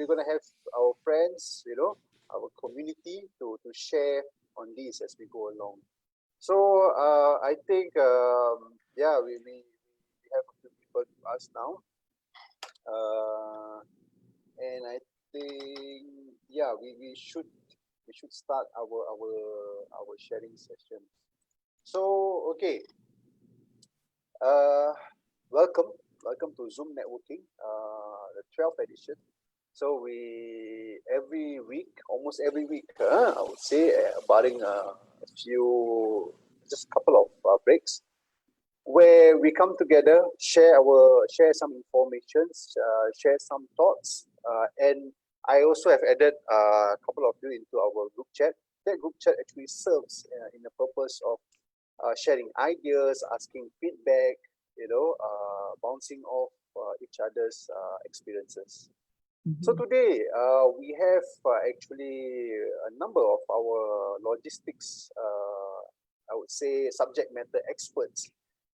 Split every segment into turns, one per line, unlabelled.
we're gonna have our friends, our community to share on this as we go along. So I think yeah, we have a few people to ask now, and I think yeah, we should start our sharing session. So okay, welcome to Zoom Networking, the 12th edition. So we almost every week, I would say, barring a few, just a couple of breaks, where we come together, share some information, share some thoughts, and I also have added a couple of you into our group chat. That group chat actually serves in the purpose of sharing ideas, asking feedback, bouncing off each other's experiences. So today we have actually a number of our logistics, I would say, subject matter experts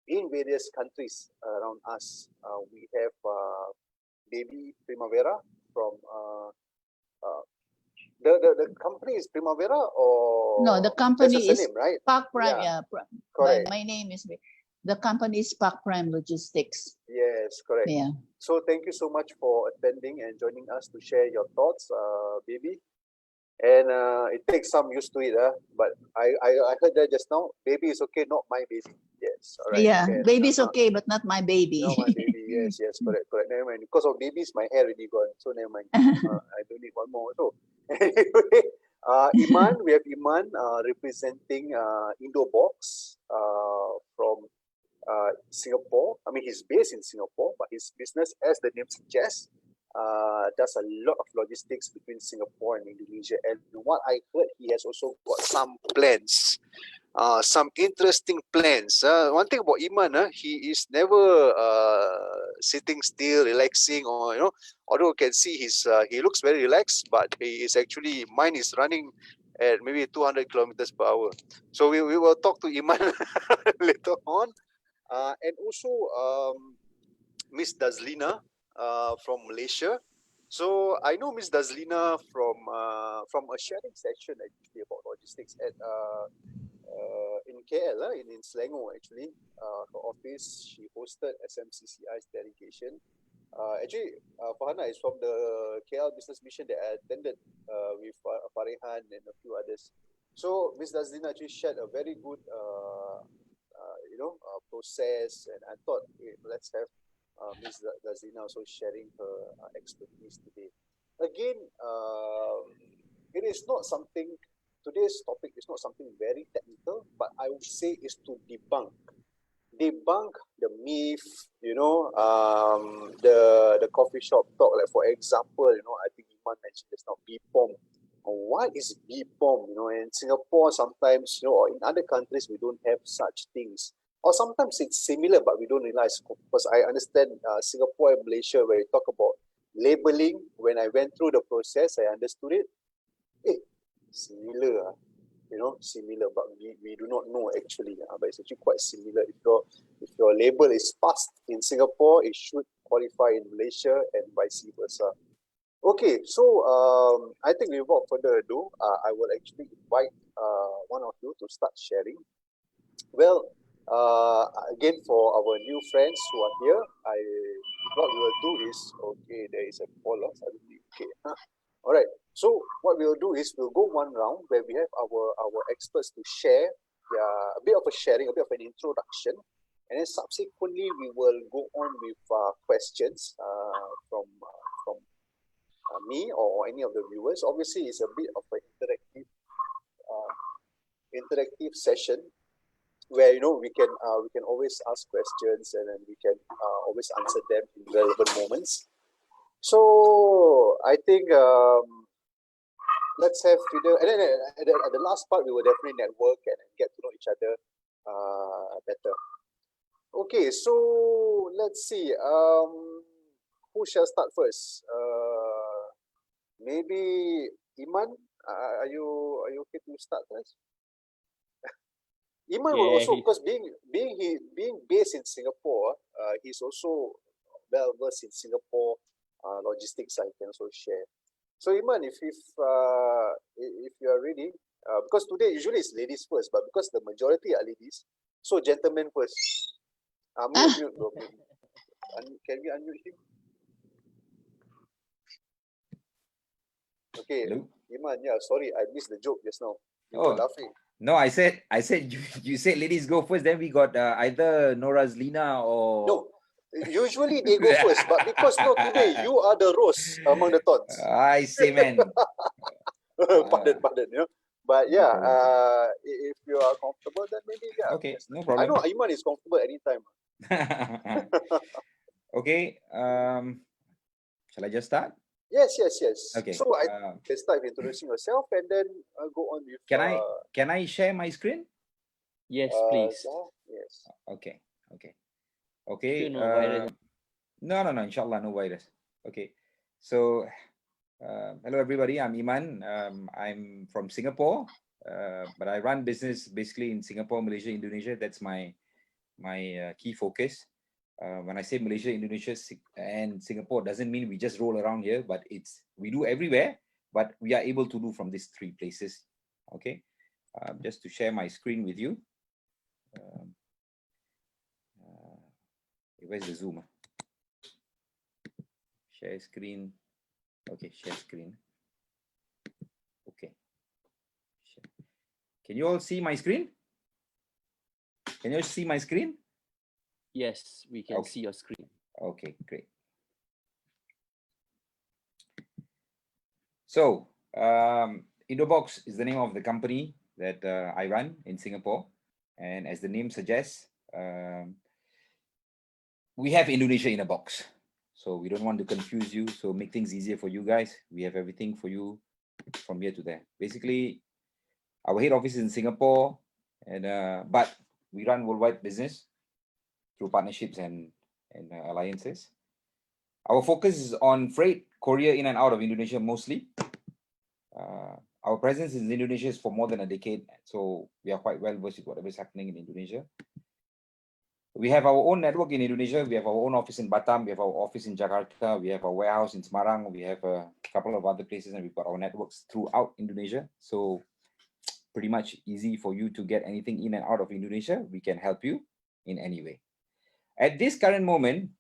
in various countries around us. We have Baby Primavera from the company is Primavera, or
no, the company is
name, right?
Park Prime.
Yeah,
correct. My name is, the company is Park Prime Logistics.
Yes, correct.
Yeah.
So thank you so much for attending and joining us to share your thoughts, Baby. And it takes some used to it, but I heard that just now. Baby is okay, not my baby. Yes, all right.
Yeah, baby's okay, but not my baby.
Not my baby. Yes, correct. Never mind. Because of babies, my hair already gone. So never mind. I don't need one more. So anyway, Iman, we have Iman representing Indobox from Singapore. I mean, he's based in Singapore, but his business, as the name suggests, does a lot of logistics between Singapore and Indonesia. And what I heard, he has also got some plans, some interesting plans. One thing about Iman, he is never sitting still, relaxing, or although you can see he looks very relaxed, but he is actually, mine is running at maybe 200 kilometers per hour. So we will talk to Iman later on. And also Miss Dazlina from Malaysia. So I know Miss Dazlina from a sharing session actually about logistics at in KL, in Selangor actually. Her office, she hosted SMCCI's delegation. Actually, Farhana is from the KL Business Mission that I attended with Farihan and a few others. So Miss Dazlina actually shared a very good process, and I thought, let's have Ms. Dazlina also sharing her expertise today. Again, it is not something, today's topic is not something very technical, but I would say is to debunk the myth, the coffee shop talk. Like for example, I think Iman mentioned just now, BPOM. What is BPOM? In Singapore, sometimes, or in other countries, we don't have such things. Or sometimes it's similar, but we don't realize. Because I understand Singapore and Malaysia, where you talk about labeling, when I went through the process, I understood it. Similar, similar, but we do not know actually. But it's actually quite similar. If your label is passed in Singapore, it should qualify in Malaysia and vice versa. Okay, so I think without further ado, I will actually invite one of you to start sharing. Well, again, for our new friends who are here, what we will do is, okay, there is a follow. Okay, all right. So what we will do is we'll go one round where we have our experts to share a bit of a sharing, a bit of an introduction, and then subsequently we will go on with questions from me or any of the viewers. Obviously, it's a bit of an interactive session where we can always ask questions, and then we can always answer them in relevant moments. So I think let's have video, and then at the last part we will definitely network and get to know each other better. Okay, so let's see. Who shall start first? Maybe Iman. Are you okay to start first? Iman will also, because being based in Singapore, he's also well versed in Singapore logistics. I can also share. So Iman, if you are ready, because today usually it's ladies first, but because the majority are ladies, so gentlemen first. Mute, bro. Mute. Can we unmute him? Okay,
Hello?
Iman. Yeah, sorry, I missed the joke just now. You
Oh.
were laughing.
No, I said you said ladies go first. Then we got either Nora's Lina or
No, usually they go first, but because no, today you are the roast among the thorns.
I say, man.
Pardon, you know. But
No
yeah,
problem, sir.
if you are comfortable, then maybe yeah.
Okay, no
I
problem.
know Iman is comfortable anytime.
Okay. Shall I just start?
Yes.
Okay.
So I can start with introducing yourself and then go on with.
Can I share my screen?
Yes, please.
Yes.
Okay.
Still no virus.
No. Inshallah, no virus. Okay. So, hello everybody. I'm Iman. I'm from Singapore, but I run business basically in Singapore, Malaysia, Indonesia. That's my key focus. When I say Malaysia, Indonesia, and Singapore, doesn't mean we just roll around here, but we do everywhere. But we are able to do from these 3 places. Okay. Just to share my screen with you. Where's the Zoom? Share screen. Okay, share screen. Okay. Can you all see my screen? Can you see my screen?
Yes, we can see your screen.
Okay, great. So, Indobox is the name of the company that I run in Singapore. And as the name suggests, we have Indonesia in a box. So we don't want to confuse you. So make things easier for you guys. We have everything for you from here to there. Basically, our head office is in Singapore, and but we run worldwide business through partnerships and alliances. Our focus is on freight, courier in and out of Indonesia mostly. Our presence in Indonesia is for more than a decade, so we are quite well versed with whatever is happening in Indonesia. We have our own network in Indonesia. We have our own office in Batam. We have our office in Jakarta. We have a warehouse in Semarang. We have a couple of other places, and we've got our networks throughout Indonesia. So pretty much easy for you to get anything in and out of Indonesia. We can help you in any way. At this current moment,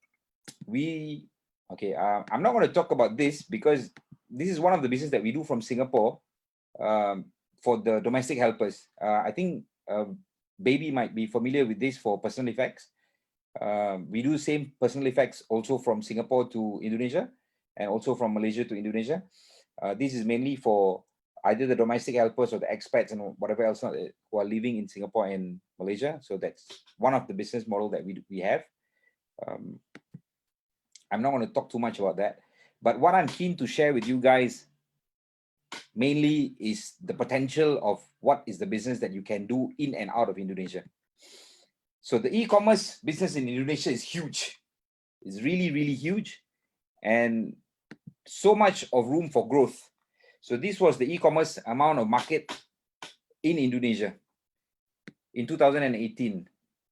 I'm not going to talk about this because this is one of the business that we do from Singapore for the domestic helpers. I think Baby might be familiar with this for personal effects. We do same personal effects also from Singapore to Indonesia and also from Malaysia to Indonesia. This is mainly for either the domestic helpers or the expats and whatever else who are living in Singapore and Malaysia. So that's one of the business model that we have. I'm not going to talk too much about that, but what I'm keen to share with you guys mainly is the potential of what is the business that you can do in and out of Indonesia. So the e-commerce business in Indonesia is huge. It's really, really huge, and so much of room for growth. So this was the e-commerce amount of market in Indonesia in 2018,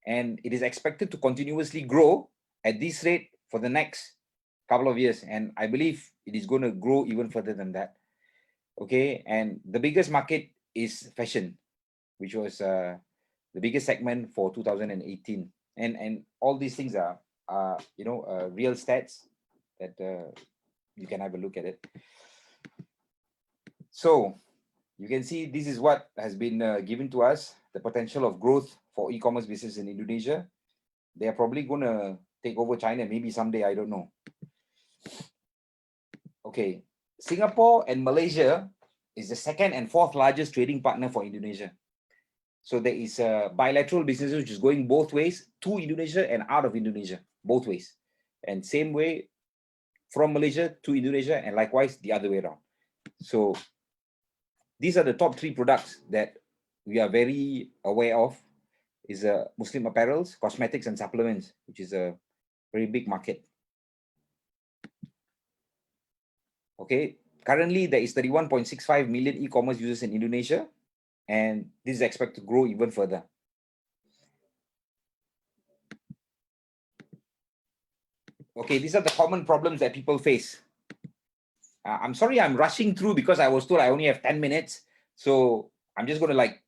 and it is expected to continuously grow at this rate for the next couple of years, and I believe it is going to grow even further than that. Okay, and the biggest market is fashion, which was the biggest segment for 2018, and all these things are real stats that you can have a look at it. So you can see this is what has been given to us, the potential of growth for e-commerce business in Indonesia. They are probably going to take over China maybe someday, I don't know. Okay, Singapore and Malaysia is the second and fourth largest trading partner for Indonesia. So there is a bilateral business which is going both ways to Indonesia and out of Indonesia, both ways. And same way from Malaysia to Indonesia, and likewise the other way around. So these are the top 3 products that we are very aware of. Is Muslim apparels, cosmetics, and supplements, which is a very big market. Okay, currently there is 31.65 million e-commerce users in Indonesia, and this is expected to grow even further. Okay, these are the common problems that people face. I'm sorry, I'm rushing through because I was told I only have 10 minutes. So I'm just going to like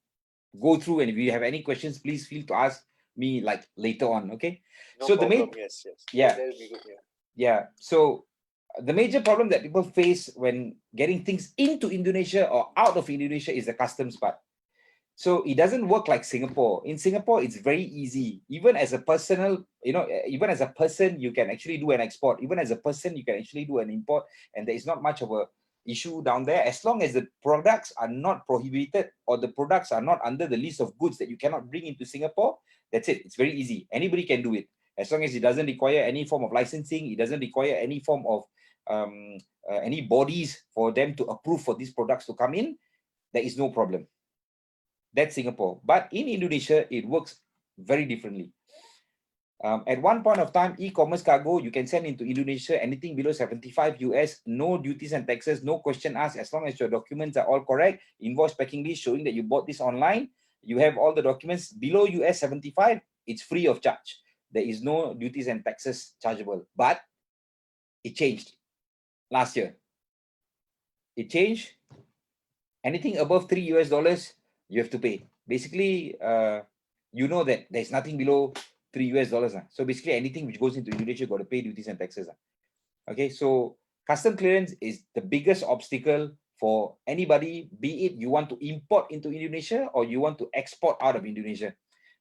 go through, and if you have any questions, please feel to ask me like later on. Okay.
No
So
problem.
the main,
Yes, yes.
yeah,
That will be good. Yeah.
yeah. So the major problem that people face when getting things into Indonesia or out of Indonesia is the customs part. So it doesn't work like Singapore. In Singapore, it's very easy. Even as a personal, even as a person, you can actually do an export. Even as a person, you can actually do an import, and there is not much of a issue down there, as long as the products are not prohibited or the products are not under the list of goods that you cannot bring into Singapore. That's it. It's very easy. Anybody can do it, as long as it doesn't require any form of licensing. It doesn't require any form of any bodies for them to approve for these products to come in. There is no problem. That's Singapore. But in Indonesia, it works very differently. At one point of time, e-commerce cargo, you can send into Indonesia anything below 75 US, no duties and taxes, no question asked, as long as your documents are all correct, invoice packing list showing that you bought this online, you have all the documents below US 75, it's free of charge. There is no duties and taxes chargeable. But it changed last year. It changed. Anything above $3 US, you have to pay. Basically, you know that there's nothing below $3 US. So basically, anything which goes into Indonesia got to pay duties and taxes. Okay, so custom clearance is the biggest obstacle for anybody, be it you want to import into Indonesia or you want to export out of Indonesia.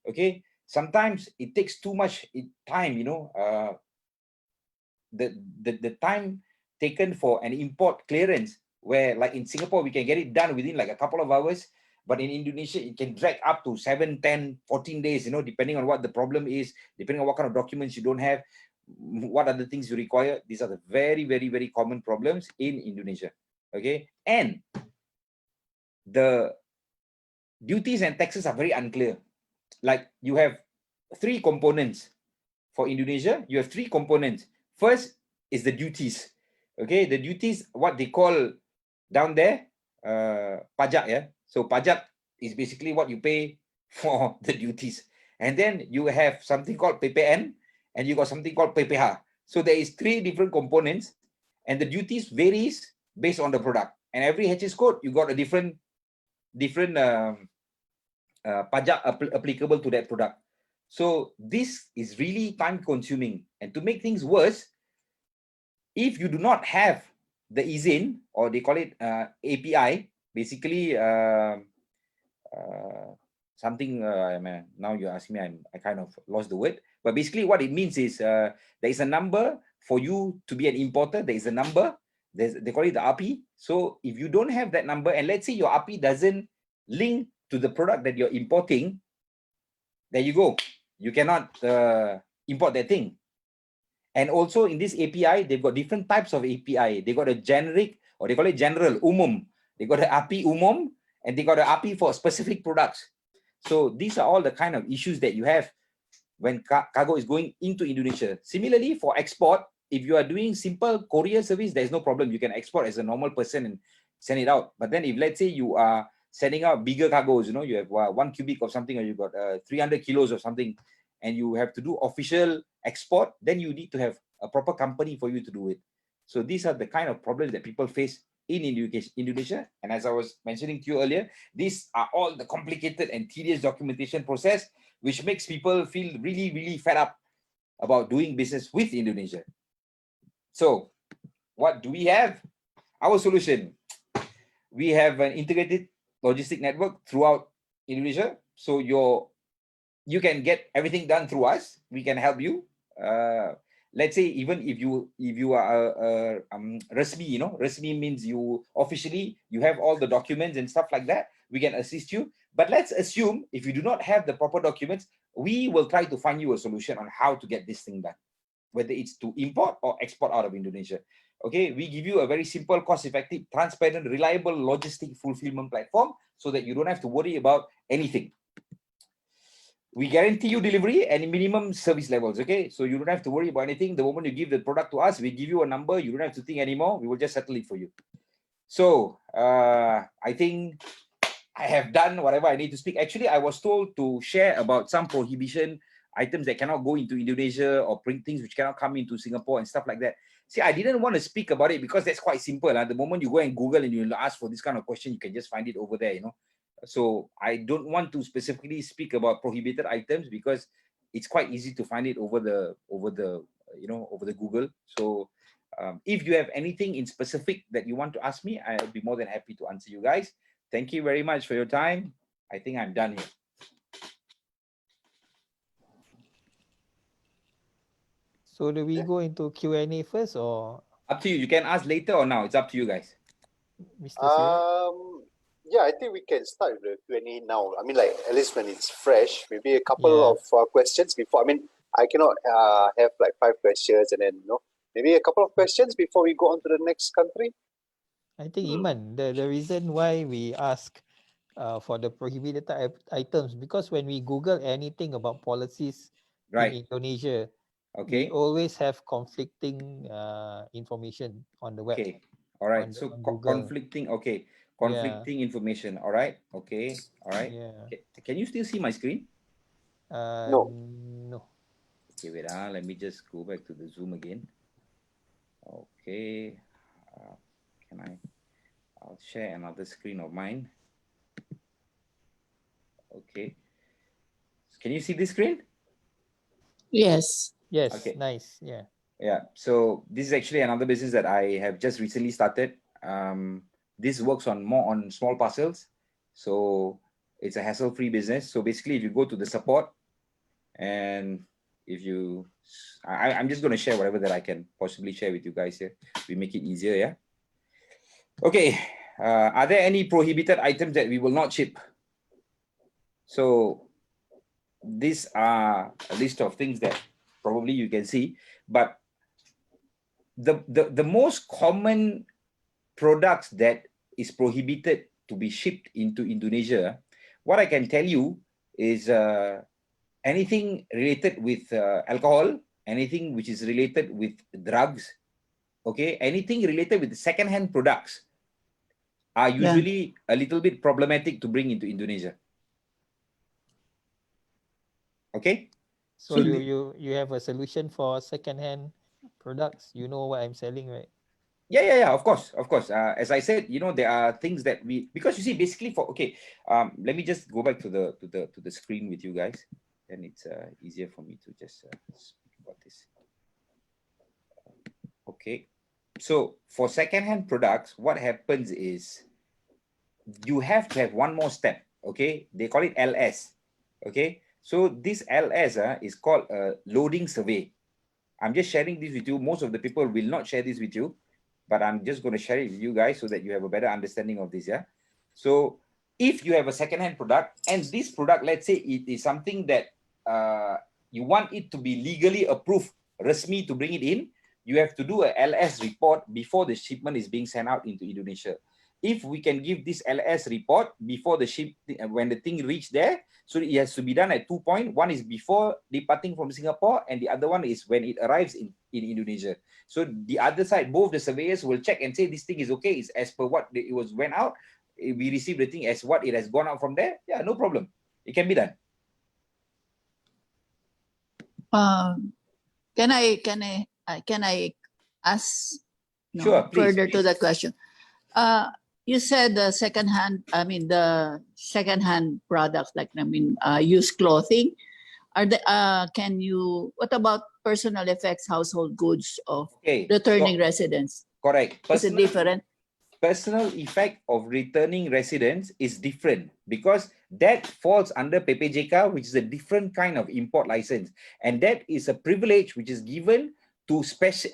Okay, sometimes it takes too much time, the time taken for an import clearance, where like in Singapore, we can get it done within like a couple of hours. But in Indonesia, it can drag up to 7, 10, 14 days, depending on what the problem is, depending on what kind of documents you don't have, what are the things you require. These are the very, very, very common problems in Indonesia. Okay. And the duties and taxes are very unclear. Like you have 3 components for Indonesia. You have 3 components. First is the duties. Okay, the duties, what they call down there, pajak, yeah. So pajak is basically what you pay for the duties. And then you have something called PPN, and you got something called PPH. So there is 3 different components, and the duties varies based on the product. And every HS code, you got a different pajak applicable to that product. So this is really time consuming. And to make things worse, if you do not have the IZIN, or they call it API, basically something, now you're asking me, I kind of lost the word, but basically what it means is there is a number for you to be an importer. There is a number, they call it the API. So if you don't have that number, and let's say your API doesn't link to the product that you're importing, there you go, you cannot import that thing. And also in this API, they've got different types of API. They got a generic, or they call it general, umum. They got an API umum, and they got an API for specific products. So these are all the kind of issues that you have when cargo is going into Indonesia. Similarly, for export, if you are doing simple courier service, there's no problem. You can export as a normal person and send it out. But then if let's say you are sending out bigger cargoes, you have 1 cubic of something, or you got 300 kilos of something, and you have to do official export, then you need to have a proper company for you to do it. So these are the kind of problems that people face in Indonesia. And as I was mentioning to you earlier, these are all the complicated and tedious documentation process, which makes people feel really, really fed up about doing business with Indonesia. So what do we have? Our solution. We have an integrated logistic network throughout Indonesia. So you can get everything done through us. We can help you. Let's say even if you are resmi, resmi means you officially, you have all the documents and stuff like that, we can assist you. But let's assume if you do not have the proper documents, we will try to find you a solution on how to get this thing done, whether it's to import or export out of Indonesia. Okay, we give you a very simple, cost-effective, transparent, reliable logistic fulfillment platform so that you don't have to worry about anything. We guarantee you delivery and minimum service levels, okay? So you don't have to worry about anything. The moment you give the product to us, we give you a number. You don't have to think anymore. We will just settle it for you. So I think I have done whatever I need to speak. Actually, I was told to share about some prohibition items that cannot go into Indonesia, or bring things which cannot come into Singapore and stuff like that. See, I didn't want to speak about it because that's quite simple. The moment you go and Google and you ask for this kind of question, you can just find it over there, you know. So I don't want to specifically speak about prohibited items because it's quite easy to find it over the Google. So if you have anything in specific that you want to ask me, I'll be more than happy to answer you guys. Thank you very much for your time. I think I'm done here.
So do we go into Q&A first or
Up to you. You can ask later or now. It's up to you guys.
Mr. Sirat?
Yeah, I think we can start with the Q&A now. I mean, like, at least when it's fresh, maybe a couple
Yeah.
of questions before. I mean, I cannot have like 5 questions and then, you know, maybe a couple of questions before we go on to the next country.
I think Iman, the reason why we ask for the prohibited items, because when we Google anything about policies
Right.
in Indonesia, we
Okay.
always have conflicting information on the web.
Okay. All right.
on
So
Google.
conflicting. Okay. Conflicting information. All right. Okay. All right.
Yeah.
Can you still see my screen?
No.
No.
Okay. Wait. Let me just go back to the Zoom again. Okay. Can I? I'll share another screen of mine. Okay. Can you see this screen?
Yes.
Yes.
Okay.
Nice. Yeah.
Yeah. So this is actually another business that I have just recently started. This works more on small parcels. So it's a hassle-free business. So basically, if you go to the support and if you, I'm just going to share whatever that I can possibly share with you guys here. We make it easier, yeah? Okay. Are there any prohibited items that we will not ship? So these are a list of things that probably you can see, but the most common products that is prohibited to be shipped into Indonesia, what I can tell you is anything related with alcohol, anything which is related with drugs, okay, anything related with second-hand products are usually a little bit problematic to bring into Indonesia. Okay.
So you have a solution for second-hand products. You know what I'm selling, right?
Yeah, of course. As I said, you know, there are things that because you see, basically let me just go back to the screen with you guys, and it's easier for me to just speak about this. Okay, so for second-hand products, what happens is you have to have one more step. Okay, they call it LS. Okay, so this LS is called a loading survey. I'm just sharing this with you. Most of the people will not share this with you, but I'm just going to share it with you guys so that you have a better understanding of this. Yeah. So if you have a second-hand product and this product, let's say it is something that you want it to be legally approved, resmi to bring it in, you have to do a LS report before the shipment is being sent out into Indonesia. If we can give this LS report before the ship, when the thing reach there, so it has to be done at 2 points. One is before departing from Singapore, and the other one is when it arrives in Indonesia. So the other side, both the surveyors will check and say this thing is okay, it's as per what it went out. We receive the thing as what it has gone out from there. Yeah, no problem. It can be done.
Can I ask
Sure, please,
further to
please.
that question? You said the secondhand products, like used clothing. What about personal effects, household goods of returning residents?
Correct.
Is it different?
Personal effect of returning residents is different because that falls under PPJK, which is a different kind of import license. And that is a privilege which is given to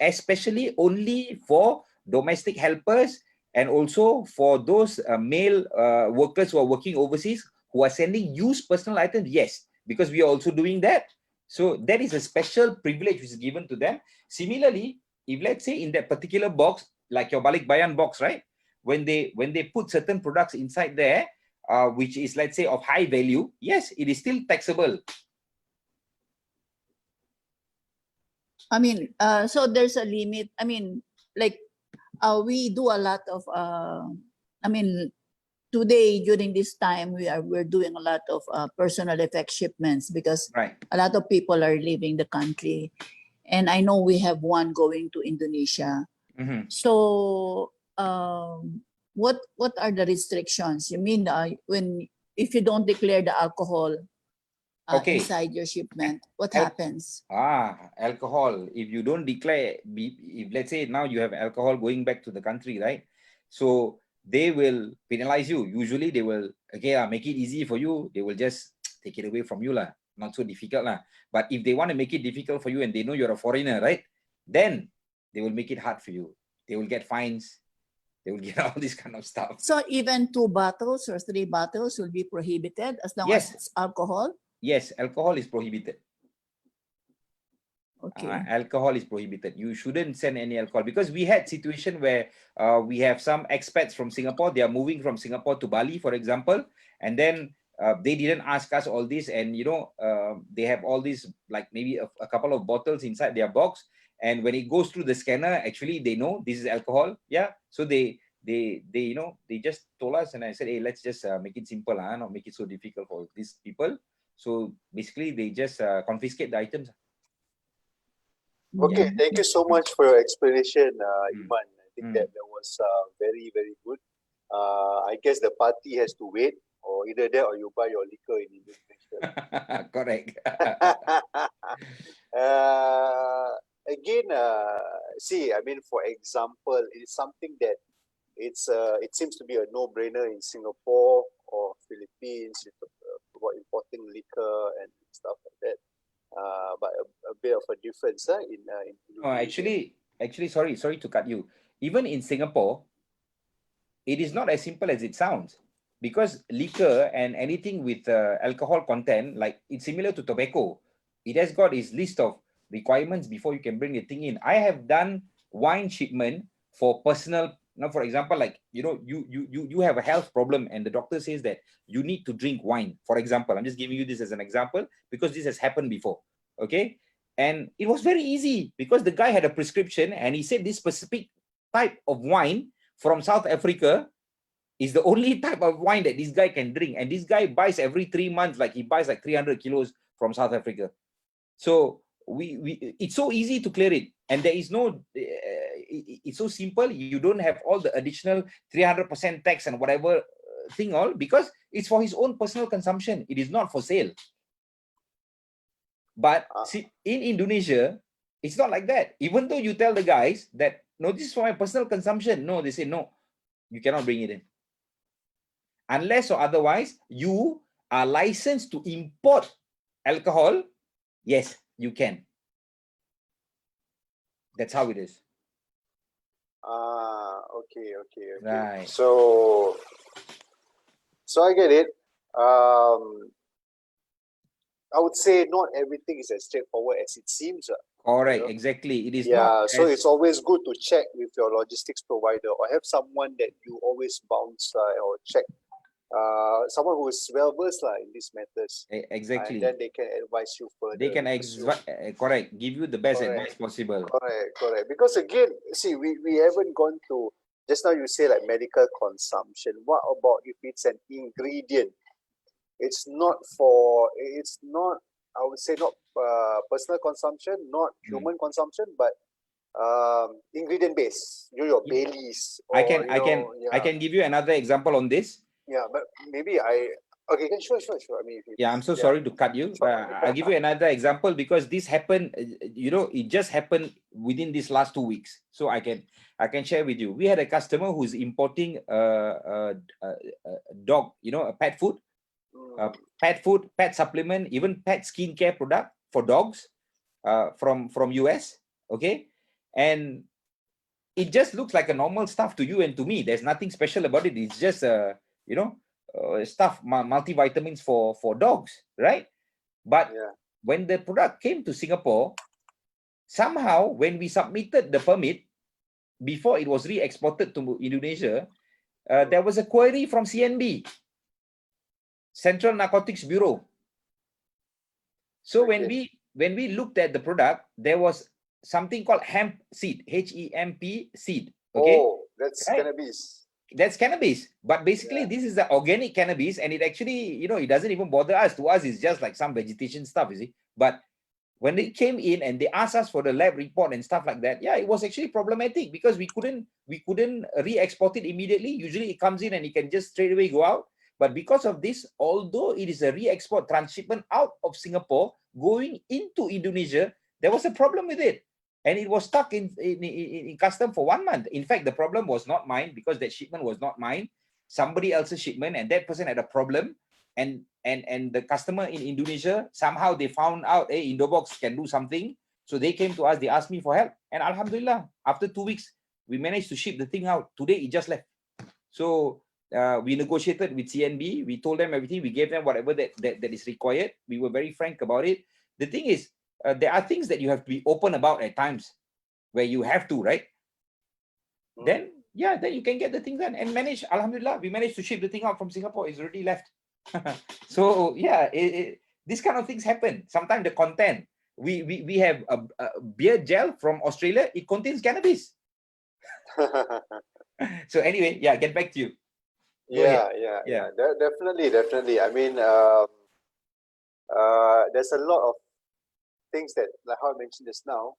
especially only for domestic helpers and also for those male workers who are working overseas who are sending used personal items. Yes, because we are also doing that. So that is a special privilege which is given to them. Similarly, if let's say in that particular box, like your Balik Bayan box, right? When they put certain products inside there, which is, let's say, of high value, yes, it is still taxable.
I mean, so there's a limit. I mean, like we do a lot of. Today during this time we're doing a lot of personal effect shipments because a lot of people are leaving the country, and I know we have one going to Indonesia.
Mhm.
So, what are the restrictions? You mean if you don't declare the alcohol
Okay.
inside your shipment, what
Al-
happens?
Alcohol. If you don't declare, if let's say now you have alcohol going back to the country, right? So they will penalize you. Usually they will, make it easy for you. They will just take it away from you lah. Not so difficult lah. But if they want to make it difficult for you and they know you're a foreigner, right? Then they will make it hard for you. They will get fines. They will get all this kind of stuff.
So even 2 bottles or 3 bottles will be prohibited as long
Yes.
as it's alcohol?
Yes, alcohol is prohibited.
Okay.
Alcohol is prohibited. You shouldn't send any alcohol, because we had situation where we have some expats from Singapore. They are moving from Singapore to Bali, for example, and then they didn't ask us all this, and they have all these, like maybe a couple of bottles inside their box, and when it goes through the scanner, actually they know this is alcohol. Yeah, so they just told us, and I said, hey, let's just make it simple, not make it so difficult for these people. So basically, they just confiscate the items.
Okay, thank you so much for your explanation, Iman. I think that was very, very good. I guess the party has to wait, or either that or you buy your liquor in Indonesia.
Correct.
Again, see, I mean, for example, it's something that it seems to be a no-brainer in Singapore or Philippines about importing liquor and stuff like that. But a bit of a difference in
actually, sorry to cut you. Even in Singapore, it is not as simple as it sounds, because liquor and anything with alcohol content, like it's similar to tobacco. It has got its list of requirements before you can bring the thing in. I have done wine shipment for personal. Now, for example, like you have a health problem, and the doctor says that you need to drink wine. For example, I'm just giving you this as an example because this has happened before. Okay, and it was very easy because the guy had a prescription, and he said this specific type of wine from South Africa is the only type of wine that this guy can drink, and this guy buys every 3 months, like he buys like 300 kilos from South Africa. So it's so easy to clear it, and there is no it's so simple. You don't have all the additional 300% tax and whatever thing all, because it's for his own personal consumption. It is not for sale. But see, in Indonesia, it's not like that. Even though you tell the guys that, no, this is for my personal consumption, no, they say, no, you cannot bring it in. Unless or otherwise, you are licensed to import alcohol, yes, you can. That's how it is.
Okay.
Right.
So I get it. I would say not everything is as straightforward as it seems.
Correct, exactly. It is
not. So
as...
it's always good to check with your logistics provider, or have someone that you always bounce or check. Someone who is well versed in these matters.
Exactly.
And then they can advise you further.
They can correct, give you the best advice possible.
Correct. Because again, see, we haven't gone to, just now you say like medical consumption. What about if it's an ingredient? It's not, I would say, not personal consumption, not human consumption, but ingredient based. Your Baileys.
I can give you another example on this.
Yeah, but maybe okay, sure. I mean,
I'm so sorry to cut you. I'll give you another example, because this happened, it just happened within these last 2 weeks. So I can share with you. We had a customer who's importing a dog, a pet food, pet supplement, even pet skincare product for dogs from US. Okay, and it just looks like a normal stuff to you and to me. There's nothing special about it. It's just stuff, multivitamins for dogs, right? But when the product came to Singapore, somehow when we submitted the permit before it was re-exported to Indonesia, there was a query from CNB, Central Narcotics Bureau. So when we looked at the product, there was something called hemp seed, HEMP seed. Okay,
that's cannabis.
That's cannabis, but basically this is the organic cannabis, and it actually, it doesn't even bother us. To us, it's just like some vegetation stuff, you see. But when they came in and they asked us for the lab report and stuff like that, yeah, it was actually problematic because we couldn't re-export it immediately. Usually it comes in and it can just straight away go out. But because of this, although it is a re-export transshipment out of Singapore going into Indonesia, there was a problem with it. And it was stuck in custom for 1 month. In fact, the problem was not mine because that shipment was not mine. Somebody else's shipment, and that person had a problem. And the customer in Indonesia, somehow they found out, hey, Indobox can do something. So they came to us, they asked me for help. And Alhamdulillah, after 2 weeks, we managed to ship the thing out. Today, it just left. So we negotiated with CNB. We told them everything. We gave them whatever that is required. We were very frank about it. The thing is, there are things that you have to be open about at times where you have to, right? Then, yeah, then you can get the thing done and manage. Alhamdulillah, we managed to ship the thing out from Singapore. It's already left. So yeah, these kind of things happen. Sometimes the content, we have a beard gel from Australia. It contains cannabis. So anyway, yeah, get back to you.
Yeah. Definitely. I mean, there's a lot of things that, like how I mentioned just now,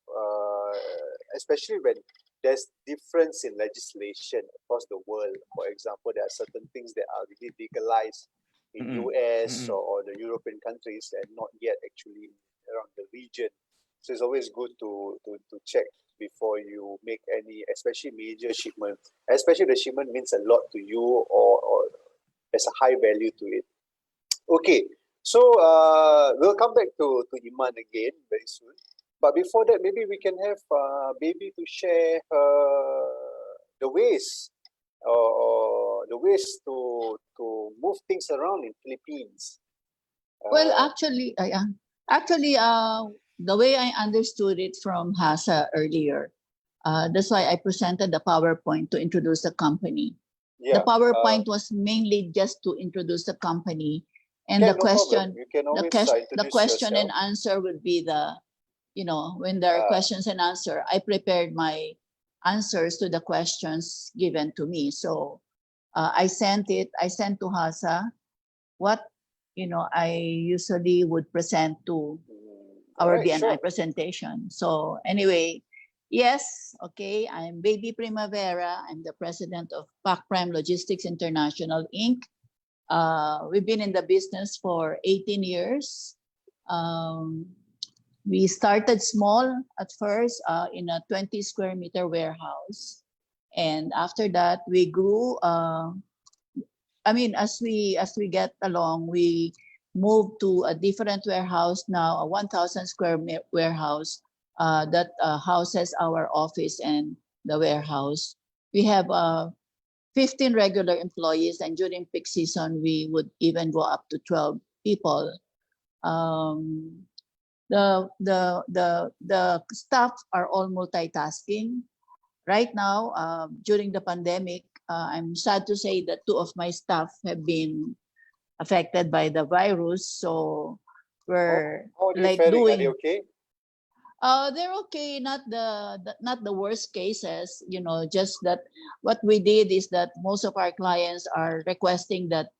especially when there's difference in legislation across the world. For example, there are certain things that are really legalized in US or the European countries and not yet actually around the region. So it's always good to check before you make any, especially major shipment, especially the shipment means a lot to you or there's a high value to it. Okay, so we'll come back to Iman again very soon. But before that, maybe we can have Baby to share the ways or the ways to move things around in Philippines.
Well, actually, the way I understood it from Hasa earlier, that's why I presented the PowerPoint to introduce the company.
Yeah,
the PowerPoint was mainly just to introduce the company, and the question, the question and answer would be when there are questions and answer. I prepared my answers to the questions given to me. So I sent to Hasa what I usually would present to our BNI presentation. So anyway, yes, okay, I'm Baby Primavera. I'm the president of Pac Prime Logistics International, Inc. We've been in the business for 18 years. We started small at first in a 20 square meter warehouse. And after that, we grew. As we get along, we moved to a different warehouse now, a 1,000 square warehouse that houses our office and the warehouse. We have 15 regular employees, and during peak season, we would even go up to 12 people. The staff are all multitasking. Right now, during the pandemic, I'm sad to say that 2 of my staff have been affected by the virus. So we're like doing.
Are they okay?
They're okay, not the worst cases. Just that what we did is that most of our clients are requesting that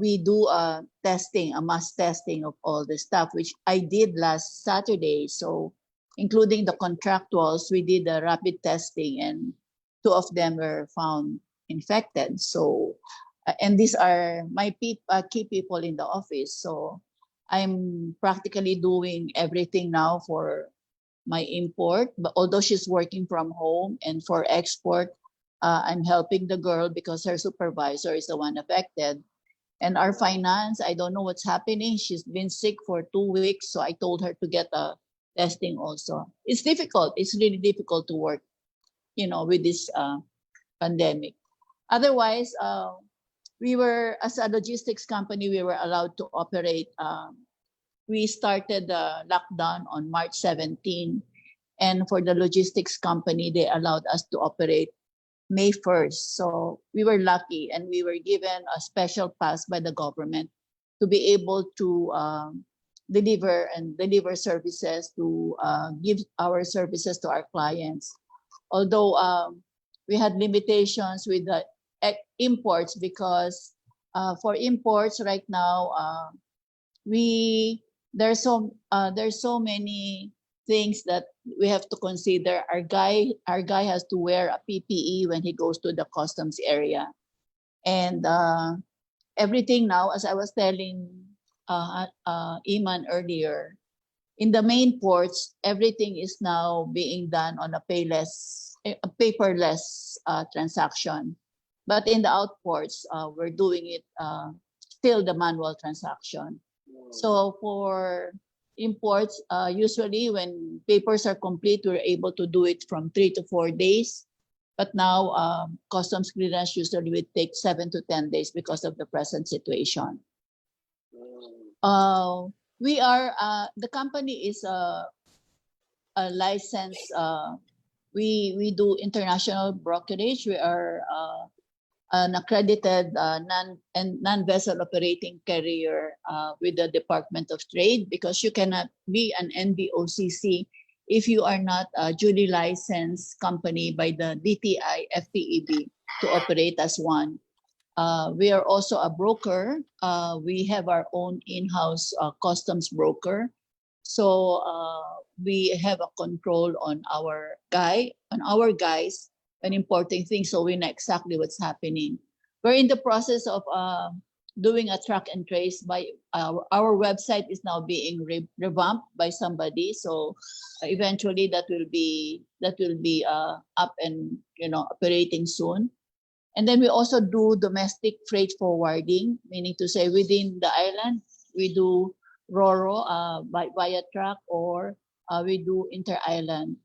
we do a mass testing of all the stuff, which I did last Saturday. So including the contractuals, we did a rapid testing and 2 of them were found infected. So, and these are my key people in the office. So I'm practically doing everything now for my import, but although she's working from home, and for export, I'm helping the girl because her supervisor is the one affected. And our finance, I don't know what's happening. She's been sick for 2 weeks, so I told her to get a testing also. It's difficult. It's really difficult to work, with this pandemic. Otherwise, as a logistics company, we were allowed to operate. We started the lockdown on March 17, and for the logistics company, they allowed us to operate May 1st. So we were lucky, and we were given a special pass by the government to be able to deliver services, to give our services to our clients. Although we had limitations with the imports, because for imports right now, we there's so many things that we have to consider. Our guy has to wear a PPE when he goes to the customs area, and everything now, as I was telling Iman earlier, in the main ports, everything is now being done on a paperless transaction. But in the outports, we're doing it still the manual transaction. So for imports, usually when papers are complete, we're able to do it from 3 to 4 days. But now customs clearance usually would take 7 to 10 days because of the present situation. We are the company is a license. We do international brokerage. We are an accredited non-vessel operating carrier with the Department of Trade, because you cannot be an NBOCC if you are not a duly licensed company by the DTI FTEB to operate as one. We are also a broker. We have our own in-house customs broker. So we have a control on our guys when importing things, so we know exactly what's happening. We're in the process of doing a track and trace. By our website is now being revamped by somebody. So eventually that will be up and operating soon. And then we also do domestic freight forwarding, meaning to say within the island, we do RoRo via truck, or we do inter-island.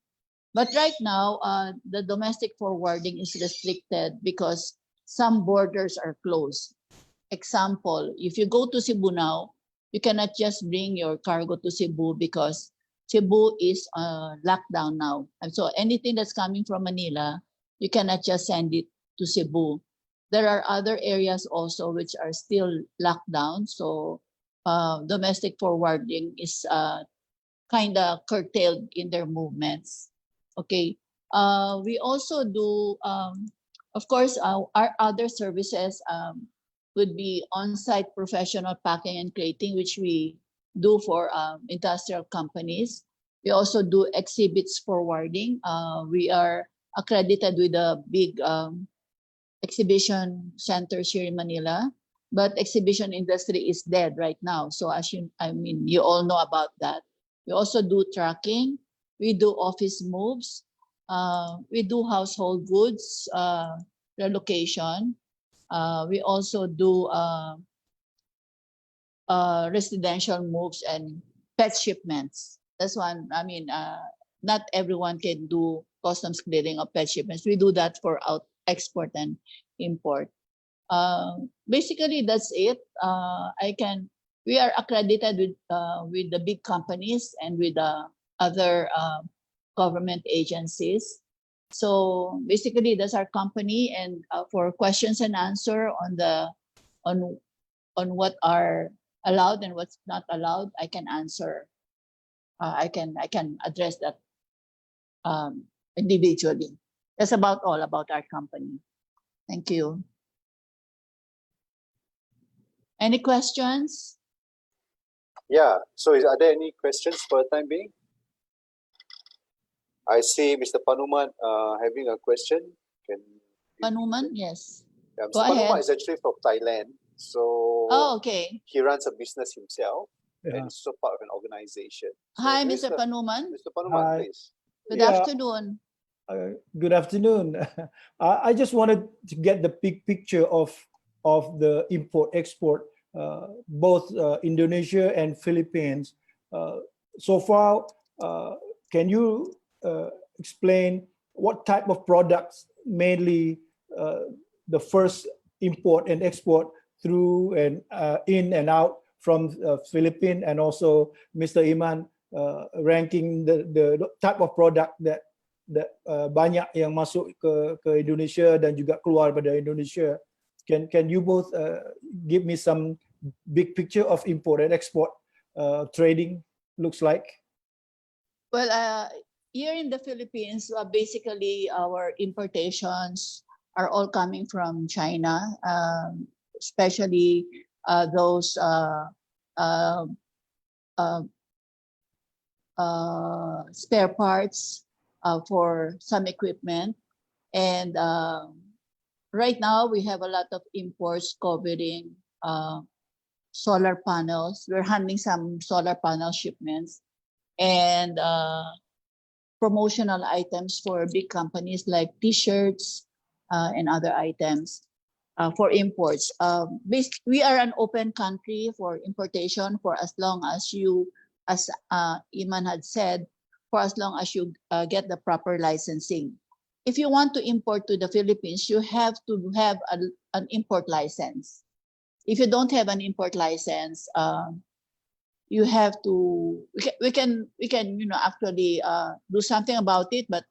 But right now, the domestic forwarding is restricted because some borders are closed. Example, if you go to Cebu now, you cannot just bring your cargo to Cebu because Cebu is locked down now. And so anything that's coming from Manila, you cannot just send it to Cebu. There are other areas also which are still locked down. So domestic forwarding is kind of curtailed in their movements. Okay. We also do, of course, our other services would be on-site professional packing and crating, which we do for industrial companies. We also do exhibits forwarding. We are accredited with a big exhibition centers here in Manila, but exhibition industry is dead right now. So you all know about that. We also do tracking. We do office moves. We do household goods relocation. We also do residential moves and pet shipments. That's one. Not everyone can do customs clearing of pet shipments. We do that for export and import. Basically, that's it. We are accredited with the big companies and with other government agencies. So basically, that's our company. And for questions and answer on what are allowed and what's not allowed, I can answer. I can address that individually. That's about all about our company. Thank you. Any questions?
Yeah. So are there any questions for the time being? I see Mr. Panuman having a question.
Panuman, yes.
Yeah, Mr.
Go
Panuman
ahead.
is actually from Thailand. So
okay.
he runs a business himself
Yeah.
and is also part of an organization. So
Hi, Mr. Panuman.
Mr. Panuman,
Hi.
please.
Good
Yeah.
afternoon.
Good afternoon. I just wanted to get the big picture of the import-export, both Indonesia and Philippines. So far, can you explain what type of products mainly the first import and export through and in and out from Philippines, and also Mr. Iman ranking the type of product that banyak yang masuk ke Indonesia dan juga keluar pada Indonesia. Can you both give me some big picture of import and export trading looks like?
Well, here in the Philippines, basically our importations are all coming from China, especially those spare parts for some equipment. And right now, we have a lot of imports covering solar panels. We're handling some solar panel shipments and promotional items for big companies like T-shirts and other items for imports. We are an open country for importation for as long as you, as Iman had said, for as long as you get the proper licensing. If you want to import to the Philippines, you have to have an import license. If you don't have an import license, you have to. We can actually do something about it. But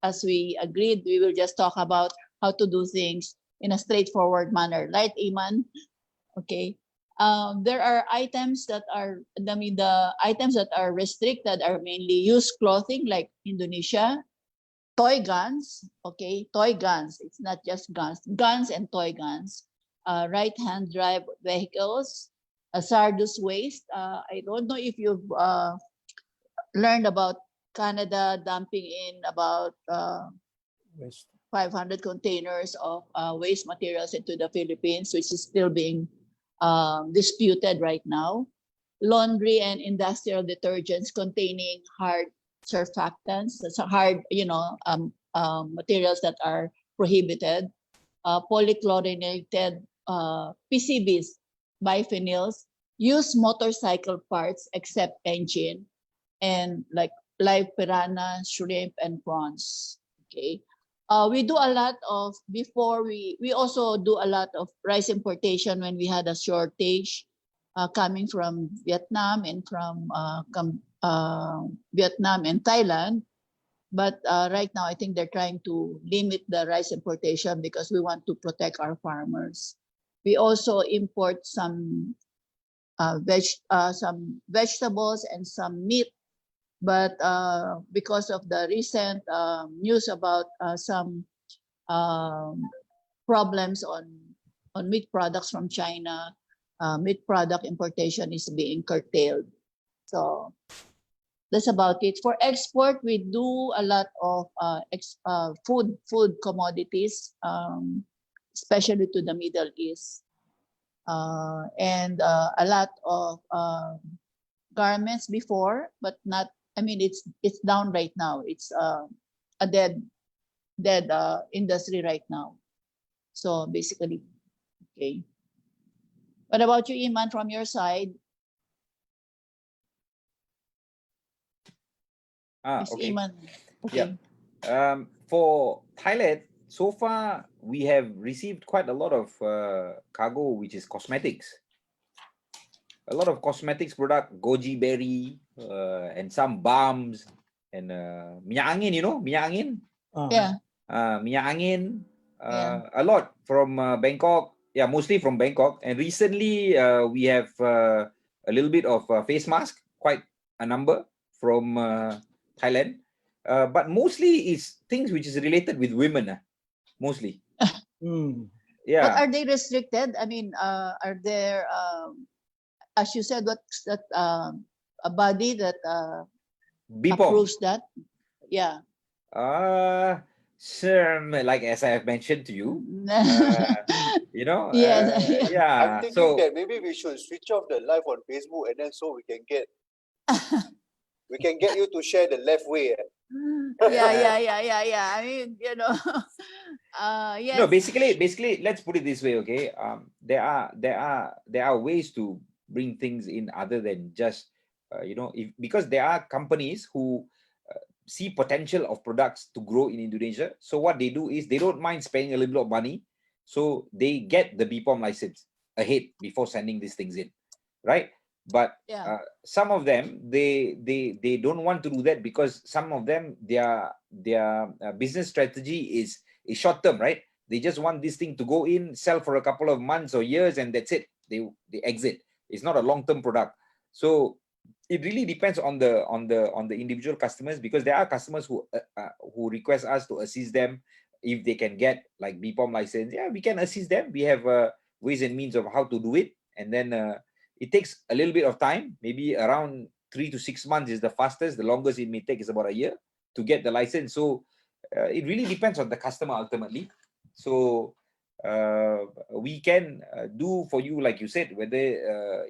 as we agreed, we will just talk about how to do things in a straightforward manner, right, Iman? Okay. There are items that are, the items that are restricted are mainly used clothing, like Indonesia, toy guns, okay, toy guns. It's not just guns, guns and toy guns, right-hand drive vehicles, hazardous waste. I don't know if you've learned about Canada dumping in about
Waste.
500 containers of waste materials into the Philippines, which is still being disputed right now. Laundry and industrial detergents containing hard surfactants, that's hard, materials that are prohibited. Polychlorinated PCBs, biphenyls, used motorcycle parts except engine, and like live piranha, shrimp, and prawns. Okay. We do a lot of, before we also do a lot of rice importation when we had a shortage coming from Vietnam and from Vietnam and Thailand. But right now, I think they're trying to limit the rice importation because we want to protect our farmers. We also import some vegetables and some meat. But because of the recent news about some problems on meat products from China, meat product importation is being curtailed. So that's about it. For export, we do a lot of food commodities, especially to the Middle East, and a lot of garments before, but not. I mean, it's down right now. It's a dead industry right now. So basically, okay. What about you, Iman, from your side? Miss
Okay.
Iman. Okay.
Yeah. For Thailand, so far we have received quite a lot of cargo, which is cosmetics. A lot of cosmetics product, goji berry, and some balms, and minyak angin, minyak angin.
Yeah.
Minyak angin,
Yeah.
a lot from Bangkok. Yeah, mostly from Bangkok. And recently we have a little bit of face mask, quite a number from Thailand. But mostly it's things which is related with women, mostly. Yeah.
But are they restricted? I mean, are there, as you said, what's that, a body that approves that? Yeah.
Sure, like as I have mentioned to you,
Yes.
yeah.
I'm thinking that maybe we should switch off the live on Facebook, and then so we can get you to share the left way.
Yeah. I mean, yes.
No, basically, let's put it this way, okay? There are ways to bring things in other than just, because there are companies who see potential of products to grow in Indonesia. So what they do is they don't mind spending a little bit of money, so they get the BPOM license ahead before sending these things in, right? But some of them they don't want to do that because some of them their business strategy is short term, right? They just want this thing to go in, sell for a couple of months or years, and that's it. They exit. It's not a long term product. So it really depends on the individual customers, because there are customers who request us to assist them if they can get like BPOM license. Yeah, we can assist them. We have ways and means of how to do it, and then it takes a little bit of time, maybe around 3 to 6 months is the fastest. The longest it may take is about a year to get the license. So it really depends on the customer ultimately. So we can do for you, like you said, whether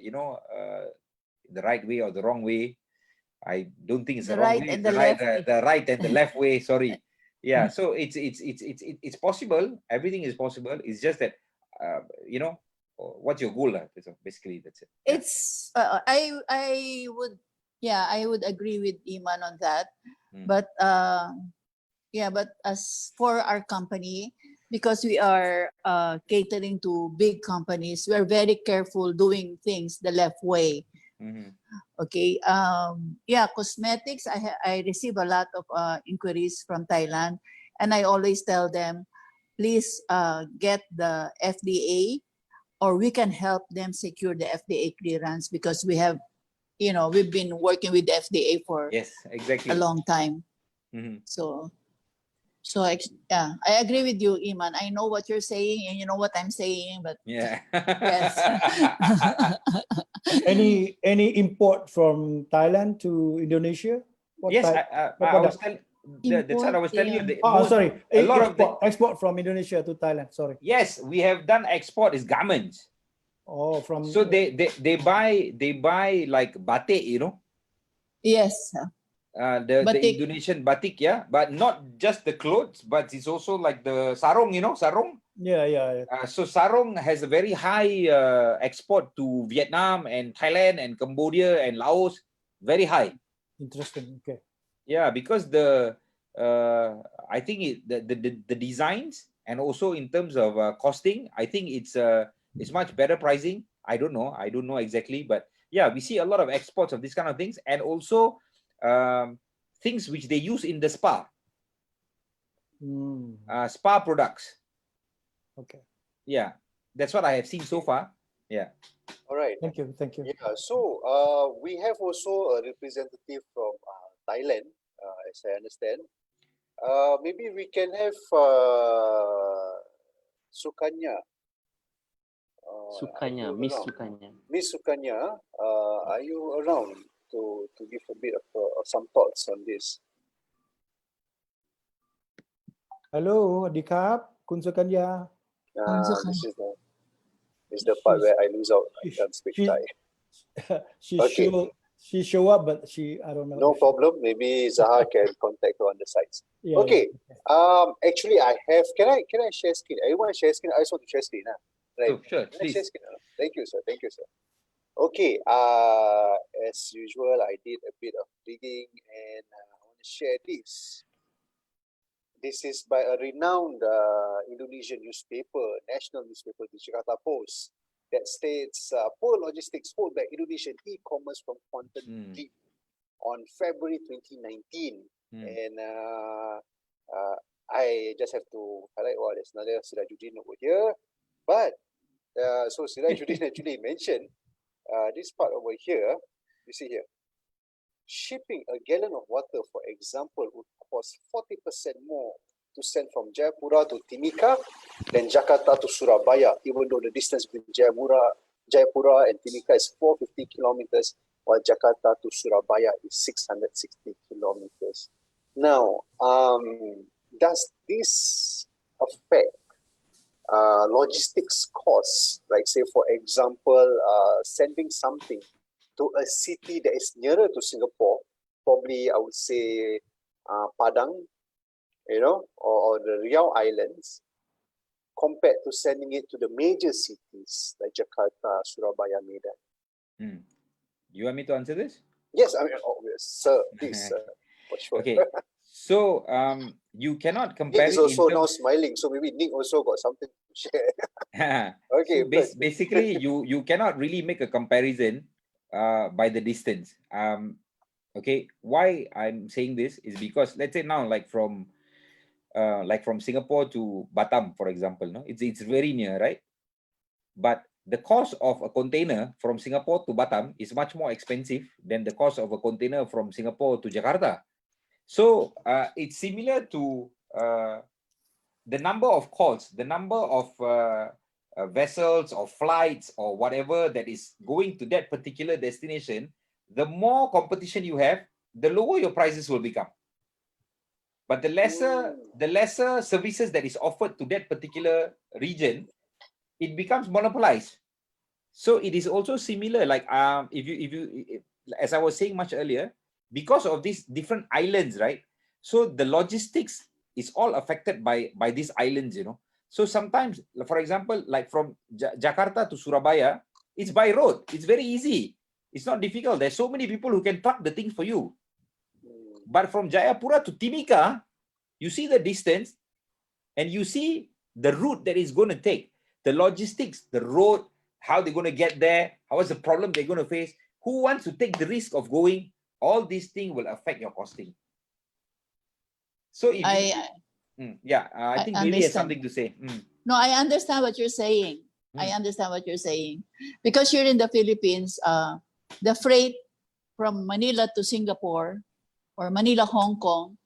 the right way or the wrong way. I don't think it's
The
the wrong
right
way.
and
It's
the
the right,
left way.
the right and the left way. Sorry. Yeah. So it's possible. Everything is possible. It's just that what's your goal? Basically, that's it. Yeah.
It's I would, yeah, I would agree with Iman on that.
Mm.
But yeah, but as for our company, because we are catering to big companies, we are very careful doing things the left way.
Mhm.
Okay. Yeah, cosmetics. I receive a lot of inquiries from Thailand, and I always tell them, please get the FDA, or we can help them secure the FDA clearance, because we have, we've been working with the FDA for
Yes, exactly.
a long time.
Mhm.
So yeah, I agree with you, Iman. I know what you're saying, and you know what I'm saying, but
Yeah.
yes.
Any import from Thailand to Indonesia? What
Yes,
type? What
I was
product?
telling. That's what I was telling you.
Import,
Oh, sorry.
A lot of the,
Export from Indonesia to Thailand. Sorry.
yes, we have done export is garments.
Oh, from
So they buy like batik,
yes.
the
Batik.
Indonesian batik, yeah, but not just the clothes, but it's also like the sarong, sarong.
yeah.
So sarong has a very high export to Vietnam and Thailand and Cambodia and Laos, very high.
Interesting. Okay.
Yeah, because I think the designs, and also in terms of costing, I think it's much better pricing. I don't know exactly, but yeah, we see a lot of exports of these kind of things, and also things which they use in the spa,
Mm,
spa products.
okay.
Yeah, that's what I have seen so far. Yeah.
All right.
Thank you.
Yeah. So we have also a representative from Thailand, as I understand. Maybe we can have Sukanya. Are
Sukanya,
you
Miss
around?
Sukanya.
Miss Sukanya, are you around to give a bit of some thoughts on this?
Hello, Adikap, Kun Sukanya.
This is the part where I lose out. I can't speak
She,
Thai.
she
Okay.
show up, but I don't know.
No problem. Maybe Zaha can contact her on the sites.
Yeah,
Okay.
yeah.
Actually, I have. Can I share screen? Everyone share screen. I just want to share screen. Right.
So sure,
Can I share
please.
screen? Thank you, sir. Okay. As usual, I did a bit of digging, and I want to share this. This is by a renowned Indonesian newspaper, national newspaper, the Jakarta Post, that states poor logistics hold back Indonesian e-commerce from quantum leap on February 2019. And I just have to highlight, there's another Sirajuddin over here. But so Sirajuddin actually mentioned this part over here. You see here. Shipping a gallon of water, for example, would cost 40% more to send from Jayapura to Timika than Jakarta to Surabaya, even though the distance between Jayapura and Timika is 450 kilometers, while Jakarta to Surabaya is 660 kilometers. Now, does this affect logistics costs? Like, say, for example, sending something to a city that is nearer to Singapore, probably I would say Padang, or the Riau Islands, compared to sending it to the major cities like Jakarta, Surabaya, Medan.
You want me to answer this?
Yes, I mean, sir, please, for sure.
Okay, so you cannot compare
Nick is
it
also
in
now
terms...
smiling, so maybe Nick also got something to share. Okay,
so basically, you cannot really make a comparison by the distance. Okay, why I'm saying this is because, let's say now, like from Singapore to Batam, for example, no, it's very near, right? But the cost of a container from Singapore to Batam is much more expensive than the cost of a container from Singapore to Jakarta. So it's similar to the number of calls, the number of vessels or flights or whatever that is going to that particular destination, the more competition you have, the lower your prices will become. But the lesser services that is offered to that particular region, it becomes monopolized. So it is also similar, like if as I was saying much earlier, because of these different islands, right? So the logistics is all affected by these islands, you know. So sometimes, for example, like from Jakarta to Surabaya, it's by road. It's very easy. It's not difficult. There's so many people who can truck the thing for you. But from Jayapura to Timika, you see the distance and you see the route that it's going to take, the logistics, the road, how they're going to get there, what's the problem they're going to face, who wants to take the risk of going. All these things will affect your costing. So if I think Bailey has something to say.
No, I understand what you're saying. I understand what you're saying. Because here in the Philippines, the freight from Manila to Singapore or Manila, Hong Kong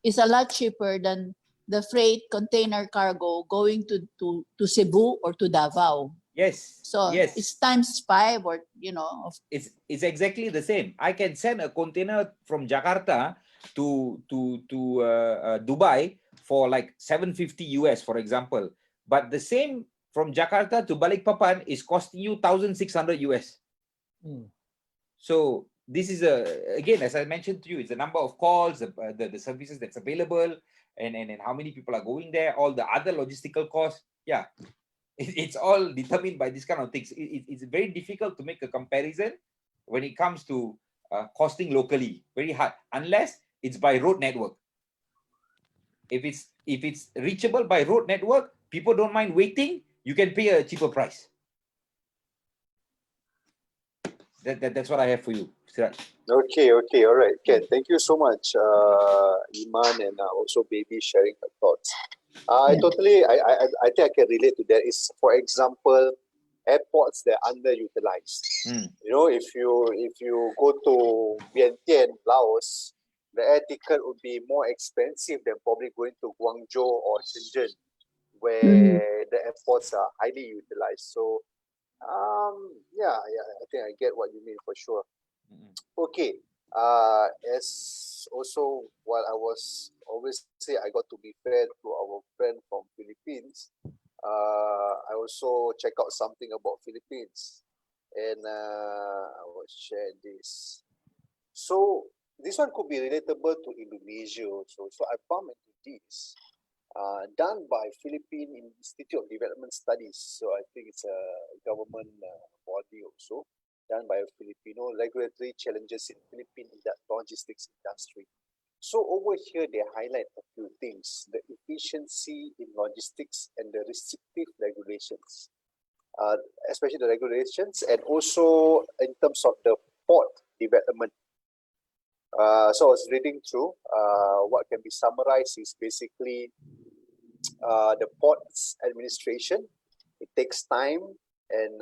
is a lot cheaper than the freight container cargo going to Cebu or to Davao.
Yes.
So
yes.
it's ×5 or, you know.
It's exactly the same. I can send a container from Jakarta to Dubai for like $750 US, for example. But the same from Jakarta to Balikpapan is costing you $1,600 US. So this is again, as I mentioned to you, it's the number of calls, the services that's available, and how many people are going there, all the other logistical costs. Yeah, it's all determined by this kind of things. It's very difficult to make a comparison when it comes to costing locally. Very hard, unless it's by road network. If it's reachable by road network, people don't mind waiting. You can pay a cheaper price. That's what I have for you, Siraj.
Okay, all right. Ken, thank you so much, Iman, and also Baby sharing her thoughts. I think I can relate to that. Is, for example, airports that are underutilized. You know, if you go to Vientiane, Laos, the air ticket would be more expensive than probably going to Guangzhou or Shenzhen, where the airports are highly utilized. So, I think I get what you mean for sure. Okay. As also what I was always say, I got to be fair to our friend from Philippines. I also check out something about Philippines, and I will share this. So this one could be relatable to Indonesia also. So I bumped into this, done by Philippine Institute of Development Studies. So I think it's a government body also, done by a Filipino, regulatory challenges in Philippine logistics industry. So over here, they highlight a few things: the efficiency in logistics and the restrictive regulations, especially the regulations, and also in terms of the port development. So I was reading through. What can be summarized is basically the ports administration. It takes time, and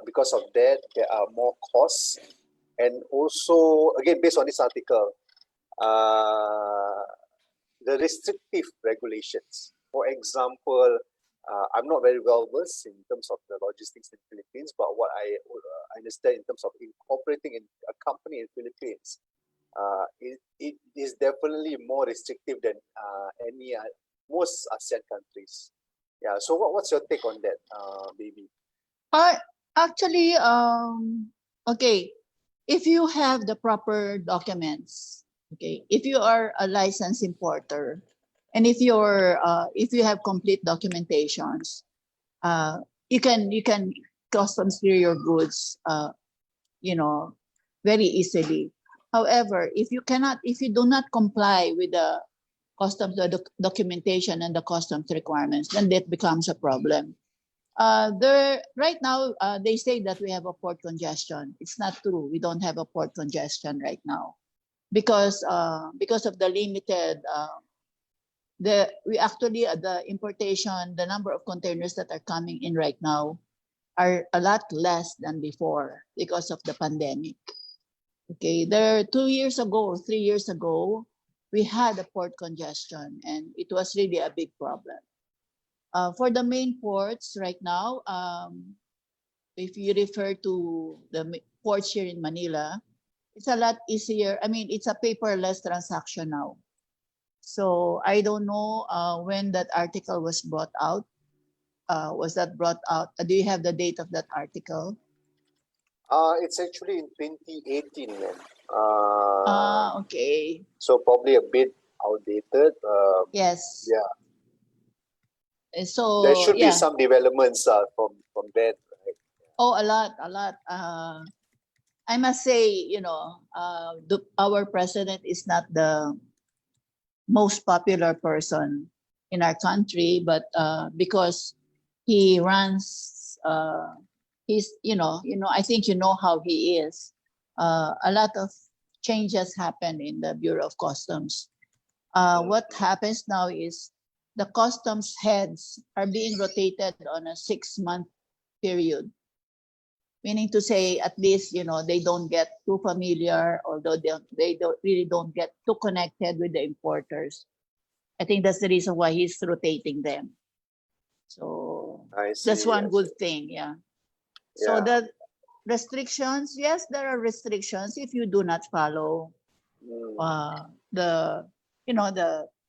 because of that, there are more costs. And also, again, based on this article, the restrictive regulations. For example, I'm not very well versed in terms of the logistics in the Philippines, but what I understand in terms of incorporating in a company in the Philippines, it is definitely more restrictive than most ASEAN countries. Yeah. So what's your take on that, Baby?
Actually, okay, if you have the proper documents, okay, if you are a licensed importer, and if you have complete documentations, you can customs clear your goods, very easily. However, if you do not comply with the customs documentation and the customs requirements, then that becomes a problem. Right now, they say that we have a port congestion. It's not true. We don't have a port congestion right now, because of the limited the importation, the number of containers that are coming in right now are a lot less than before because of the pandemic. Okay, 2 years ago or 3 years ago, we had a port congestion, and it was really a big problem. For the main ports right now, if you refer to the ports here in Manila, it's a lot easier. I mean, it's a paperless transaction now. So I don't know when that article was brought out. Was that brought out? Do you have the date of that article?
It's actually in 2018, man.
Okay.
So probably a bit outdated.
Yes.
Yeah,
So
there should be
yeah.
some developments from that. Right?
Oh, a lot. I must say, our president is not the most popular person in our country, but because he runs, I think you know how he is. A lot of changes happen in the Bureau of Customs. What happens now is the customs heads are being rotated on a 6-month period, meaning to say at least they don't get too familiar, although they don't really don't get too connected with the importers. I think that's the reason why he's rotating them. So
I
that's
see.
one
I
good
see.
thing, yeah. So
Yeah.
the restrictions, yes, there are restrictions if you do not follow the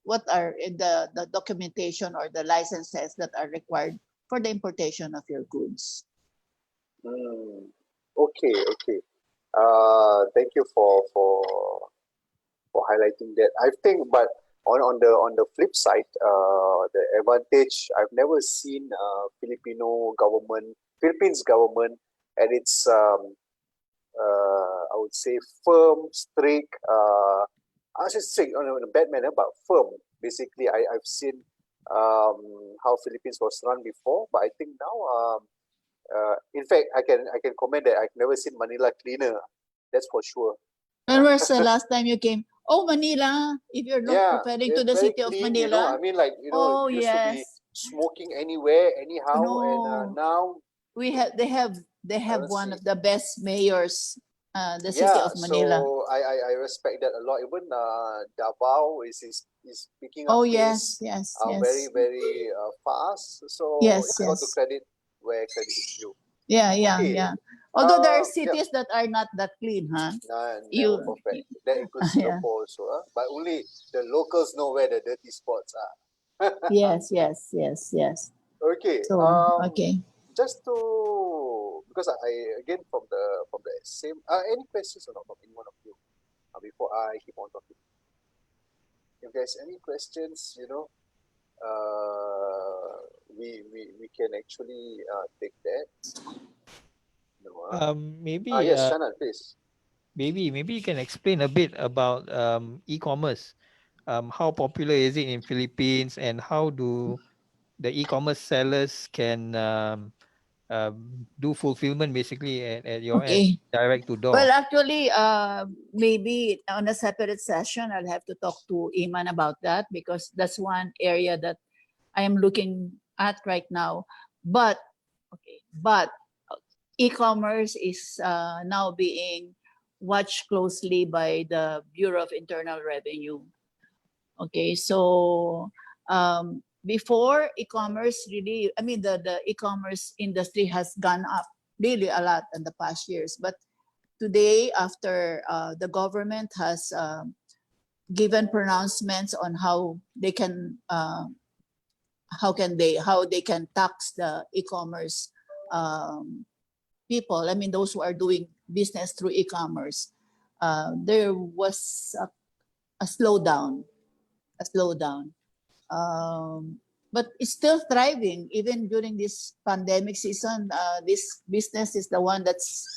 what are the documentation or the licenses that are required for the importation of your goods.
Okay. Okay. Thank you for highlighting that. I think, but on the flip side, the advantage, I've never seen Philippines government, and its I would say firm, strict. I should say in a bad manner, but firm. Basically, I've seen how Philippines was run before, but I think now, in fact, I can comment that I've never seen Manila cleaner. That's for sure.
When was the last time you came? Oh, Manila. If you're not
Yeah,
referring to
it's
the
very
city of
clean.
Manila.
I mean, like
Oh,
it used to be
yes.
smoking anywhere, anyhow, and
No.
now
They have
I don't
one
see.
of the best mayors, the city
Yeah,
of Manila.
so I respect that a lot. Even Davao is picking up
Oh,
pace,
yes, yes,
very
yes.
very fast. So
Yes,
I got to
yes.
credit where credit is due.
Yeah, yeah,
Okay,
yeah. Although there are
yeah,
cities that are not that clean, huh?
never
You,
perfect. That includes
yeah.
Singapore also, but only the locals know where the dirty spots are.
Yes, yes, yes, yes.
Okay.
So, okay.
Just to because I again from the same. Any questions or not from any one of you before I keep on talking? If there's any questions, we can actually take that. No,
Maybe
yes, Shannon, please.
maybe you can explain a bit about e-commerce. How popular is it in Philippines, and how do the e-commerce sellers can do fulfillment basically at your end,
Okay.
direct to door?
Well, actually, maybe on a separate session, I'll have to talk to Iman about that, because that's one area that I am looking at right now. But e-commerce is now being watched closely by the Bureau of Internal Revenue. Okay, so before e-commerce really, I mean, the e-commerce industry has gone up really a lot in the past years. But today, after the government has given pronouncements on how they can how they can tax the e-commerce people, I mean those who are doing business through e-commerce, there was a slowdown, a slowdown. But it's still thriving even during this pandemic season. This business is the one that's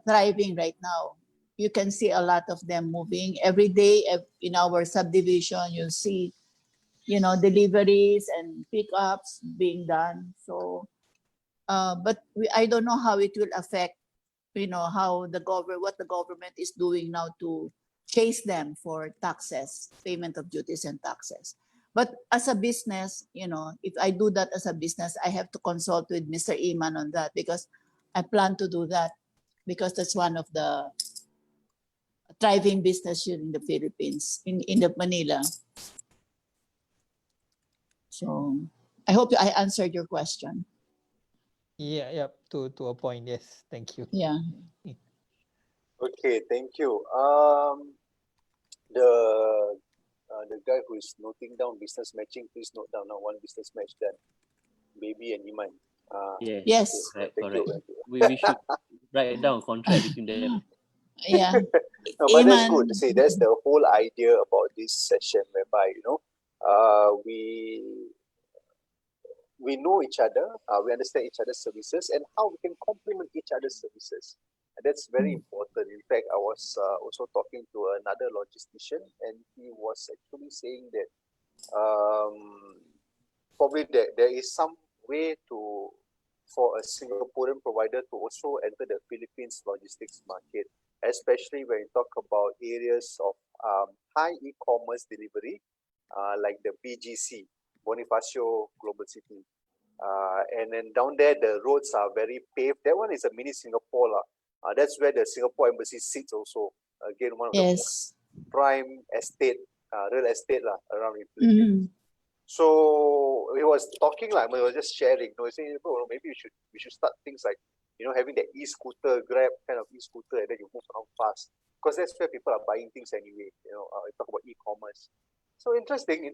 thriving right now. You can see a lot of them moving every day in our subdivision. You'll see, deliveries and pickups being done. So, but I don't know how it will affect, how what the government is doing now to chase them for taxes, payment of duties and taxes. But as a business, if I do that as a business, I have to consult with Mr. Iman on that, because I plan to do that, because that's one of the thriving business here in the Philippines, in the Manila. So I hope I answered your question.
Yeah, yeah, to a point. Yes, thank you.
Yeah.
Okay, thank you. The guy who is noting down business matching, please note down now one business match done. Baby and Iman.
Yes.
Yes.
Correct.
Thank
Correct.
you. Thank you.
We should write down a contract between them.
Yeah.
No, but that's
Iman.
good. See, that's the whole idea about this session, whereby we know each other, we understand each other's services, and how we can complement each other's services. And that's very important. In fact, I was also talking to another logistician, and he was actually saying that probably there is some way for a Singaporean provider to also enter the Philippines logistics market, especially when you talk about areas of high e-commerce delivery, like the BGC, Bonifacio Global City. And then down there, the roads are very paved. That one is a mini Singapore. That's where the Singapore Embassy sits also. Again, one of the most prime estate, real estate around in Philippines. So we was talking like we were just sharing. You know, saying, oh, maybe we should start things like having that e-scooter, Grab kind of e-scooter, and then you move around fast because that's where people are buying things anyway. We talk about e-commerce. So interesting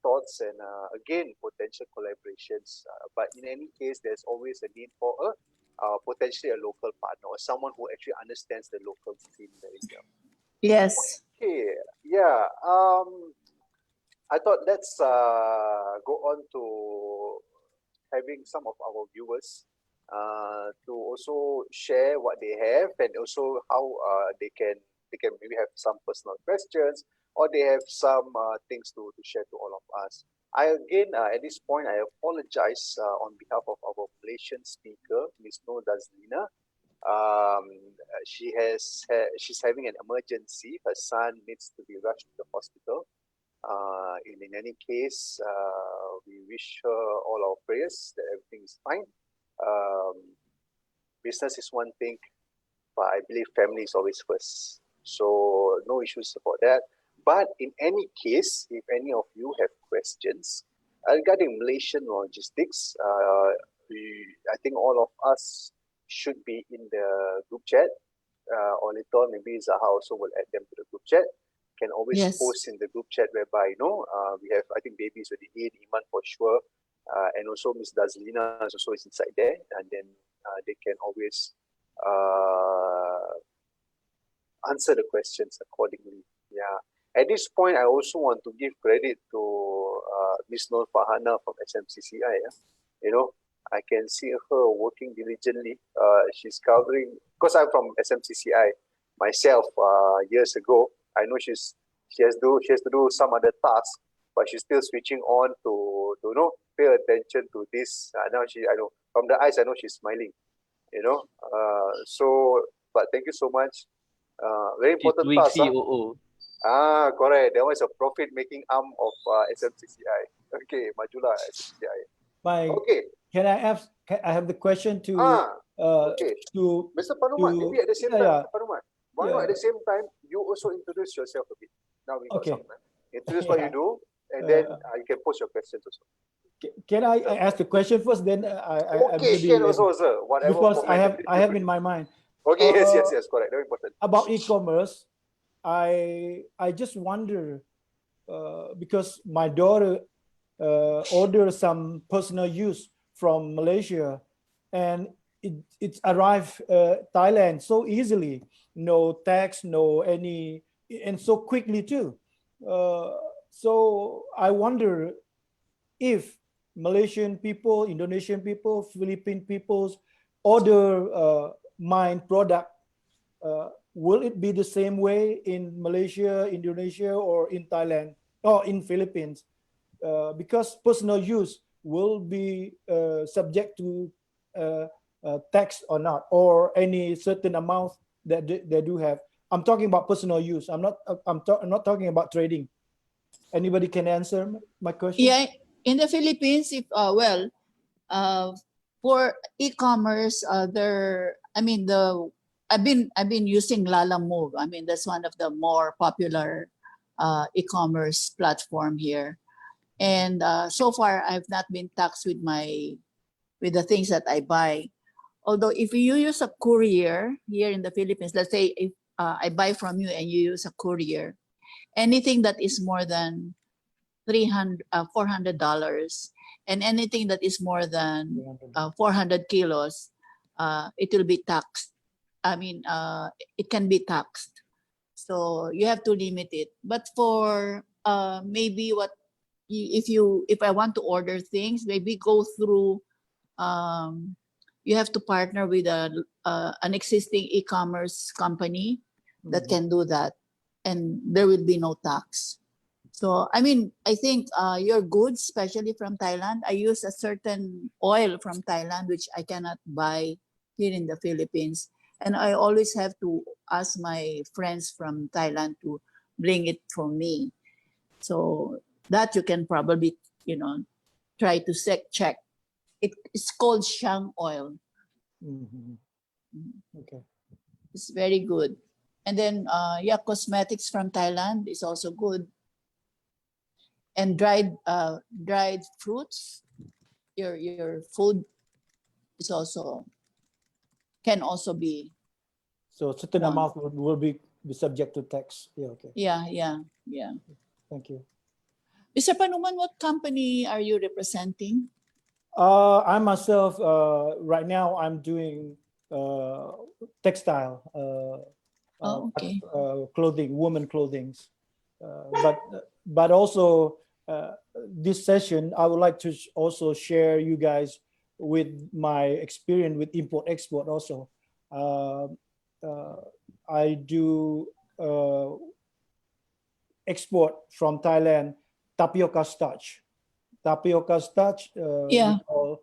thoughts and again potential collaborations. But in any case, there's always a need for potentially a local partner or someone who actually understands the local scene very well.
Yes.
Okay. Yeah. I thought let's go on to having some of our viewers to also share what they have and also how they can maybe have some personal questions or they have some things to share to all of us. I again at this point I apologize on behalf of our Malaysian speaker, Ms. Nur Dazlina. She's having an emergency. Her son needs to be rushed to the hospital. In any case, we wish her all our prayers that everything is fine. Business is one thing, but I believe family is always first. So no issues about that. But in any case, if any of you have questions regarding Malaysian logistics, I think all of us should be in the group chat. Or later on, maybe Zaha also will add them to the group chat. Can always post in the group chat whereby we have, I think, babies with the Iman for sure, and also Miss Dazlina is also inside there, and then they can always answer the questions accordingly. Yeah. At this point, I also want to give credit to Miss Nur Fahana from SMCCI. I can see her working diligently. She's covering, because I'm from SMCCI myself years ago. I know she has to do some other tasks, but she's still switching on to pay attention to this. Now I know from the eyes I know she's smiling. But thank you so much. Very important
She's doing
task.
COO.
Correct. That was a profit-making arm of SMCCI. Okay, Majula SMCCI. Okay.
Can I ask? I have the question to
okay.
to
Mr. Panuman. Maybe at the same time, Mr. Panuman. Why not at the same time you also introduce yourself a bit? Now we got some time. Introduce what you do, and then you can post your questions also.
Can I ask the question first? Then
can also, sir. Whatever.
Because I have in my mind.
Okay. Yes. Correct. Very important.
About e-commerce, I just wonder because my daughter ordered some personal use from Malaysia, and it arrived Thailand so easily, no tax, no any, and so quickly too. So I wonder if Malaysian people, Indonesian people, Philippine peoples order mine product, will it be the same way in Malaysia, Indonesia, or in Thailand, or in Philippines? Because personal use will be subject to tax or not, or any certain amount that they do have. I'm talking about personal use. I'm not talking about trading. Anybody can answer my question?
Yeah, in the Philippines, for e-commerce, I've been using Lala Move. I mean, that's one of the more popular e-commerce platform here. And so far, I've not been taxed with the things that I buy. Although if you use a courier here in the Philippines, let's say if I buy from you and you use a courier, anything that is more than $400, and anything that is more than 400 kilos, it will be taxed. I mean, it can be taxed. So you have to limit it. But for maybe if I want to order things, maybe go through. You have to partner with an existing e-commerce company that can do that, and there will be no tax. So I mean, I think your goods, especially from Thailand, I use a certain oil from Thailand which I cannot buy here in the Philippines, and I always have to ask my friends from Thailand to bring it for me. So that you can probably, try to check. It's called Shang oil.
Okay.
It's very good. And then cosmetics from Thailand is also good. And dried fruits, your food is also can also be.
So certain
One.
amount will be subject to tax. Yeah. Okay.
Yeah.
Thank you.
Mr. Panuman, what company are you representing?
I myself, right now, I'm doing textile,
Okay.
clothing, women clothing. But also this session, I would like to also share you guys with my experience with import export also. I do export from Thailand tapioca starch. Tapioca starch,
Yeah.
we call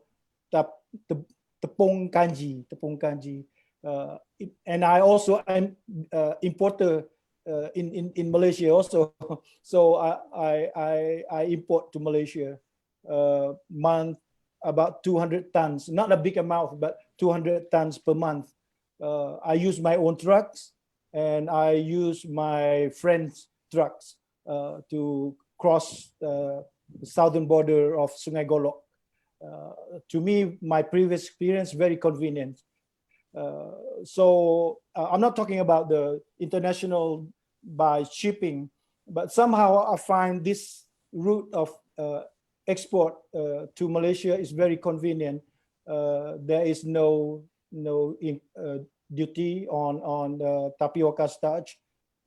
tepung kanji. And I also am importer in Malaysia also. So I import to Malaysia month about 200 tons, not a big amount, but 200 tons per month. I use my own trucks and I use my friends' trucks to cross the southern border of Sungai Golok. To me, my previous experience, very convenient. So I'm not talking about the international by shipping, but somehow I find this route of export to Malaysia is very convenient. There is no duty on tapioca starch,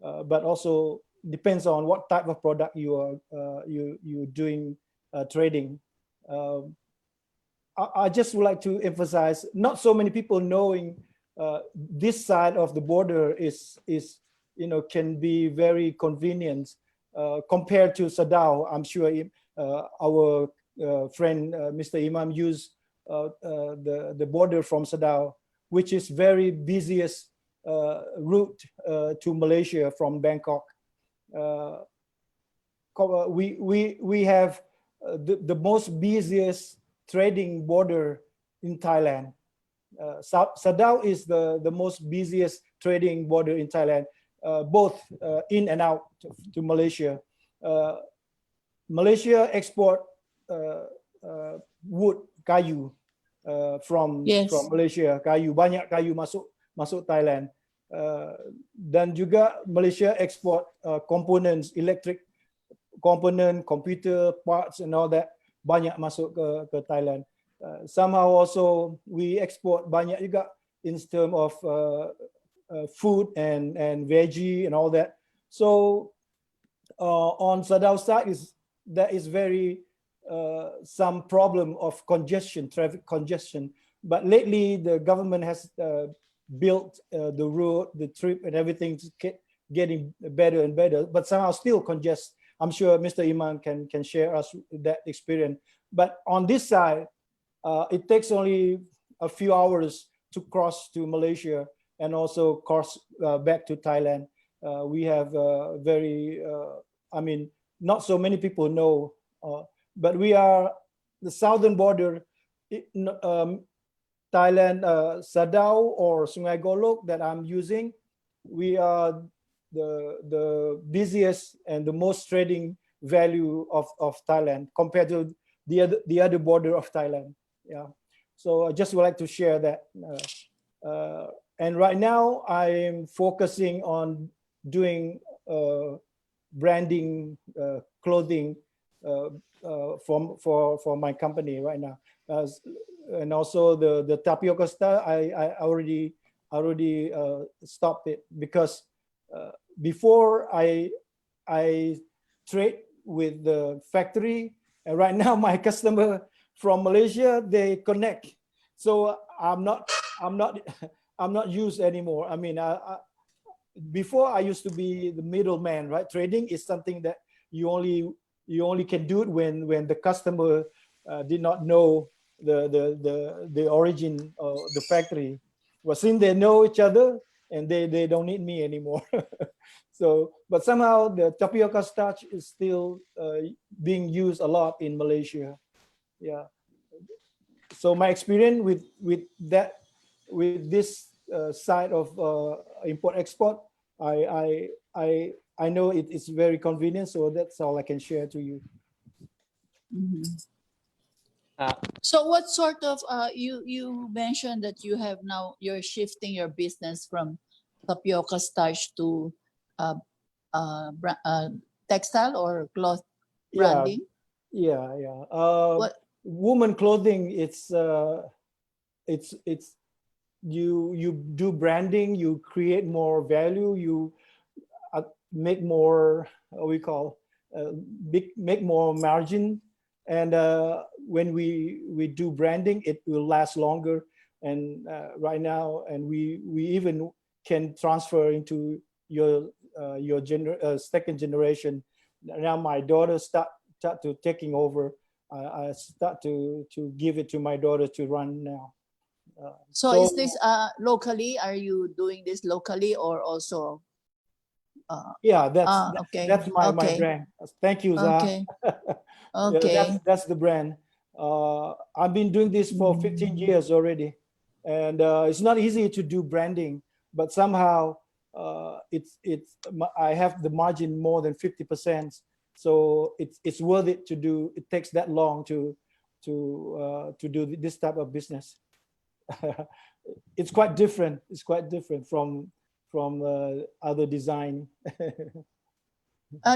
but also depends on what type of product you are you doing trading. I just would like to emphasize, not so many people knowing this side of the border is can be very convenient compared to Sadao. I'm sure our friend Mr. Imam used the border from Sadao, which is very busiest route to Malaysia from Bangkok. We have the most busiest trading border in Thailand. Sadao is the most busiest trading border in Thailand, both in and out to Malaysia. Malaysia export wood, kayu from Malaysia. Banyak kayu masuk Thailand. Dan juga Malaysia export components, electric component, computer parts and all that, banyak masuk ke Thailand. Somehow also we export banyak juga in terms of food and veggie and all that. So on Sadao side there is very some problem of congestion, traffic congestion. But lately the government has built the road, the trip and everything getting better and better, but somehow still congest. I'm sure Mr. Iman can share us that experience. But on this side, it takes only a few hours to cross to Malaysia and also cross back to Thailand. We have very, not so many people know, but we are the southern border, Thailand, Sadao or Sungai Golok that I'm using. We are the busiest and the most trading value of Thailand compared to the other border of Thailand. Yeah. So I just would like to share that. And right now I'm focusing on doing branding, clothing for my company right now. And also the tapioca star, I already stopped it because before I trade with the factory, and right now my customer from Malaysia, they connect. So I'm not used anymore. I mean, before I used to be the middleman, right? Trading is something that you only can do it when the customer did not know the origin of the factory. But since they know each other and they don't need me anymore. So, but somehow the tapioca starch is still being used a lot in Malaysia. Yeah. So my experience with this side of import export, I know it is very convenient. So that's all I can share to you.
Mhm.
Uh,
So what sort of you mentioned that you have now you're shifting your business from tapioca starch to uh, textile or cloth
Yeah,
branding?
yeah.
What?
Woman clothing, it's you do branding, you create more value, you make more we call make more margin, and when we do branding, it will last longer. And right now, and we even can transfer into your second generation. Now my daughter start to taking over. I start to give it to my daughter to run now.
So is this locally? Are you doing this locally or also?
Yeah,
Okay.
that's my
Okay.
brand. Thank you, Zah.
Okay.
Yeah,
Okay.
that's the brand. I've been doing this for 15 years already, and it's not easy to do branding, but somehow I have the margin more than 50%, so it's worth it to do. It takes that long to do this type of business. It's quite different. It's quite different from other design.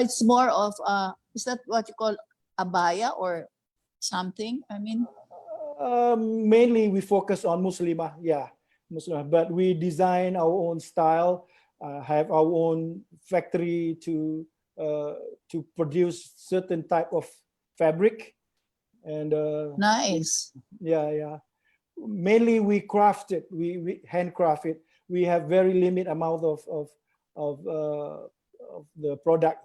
It's more of is that what you call abaya or something? I mean,
Mainly we focus on Muslimah, yeah, Muslimah, but we design our own style, have our own factory to produce certain type of fabric, and
nice.
yeah. Mainly we craft it, we handcraft it. We have very limited amount of the product.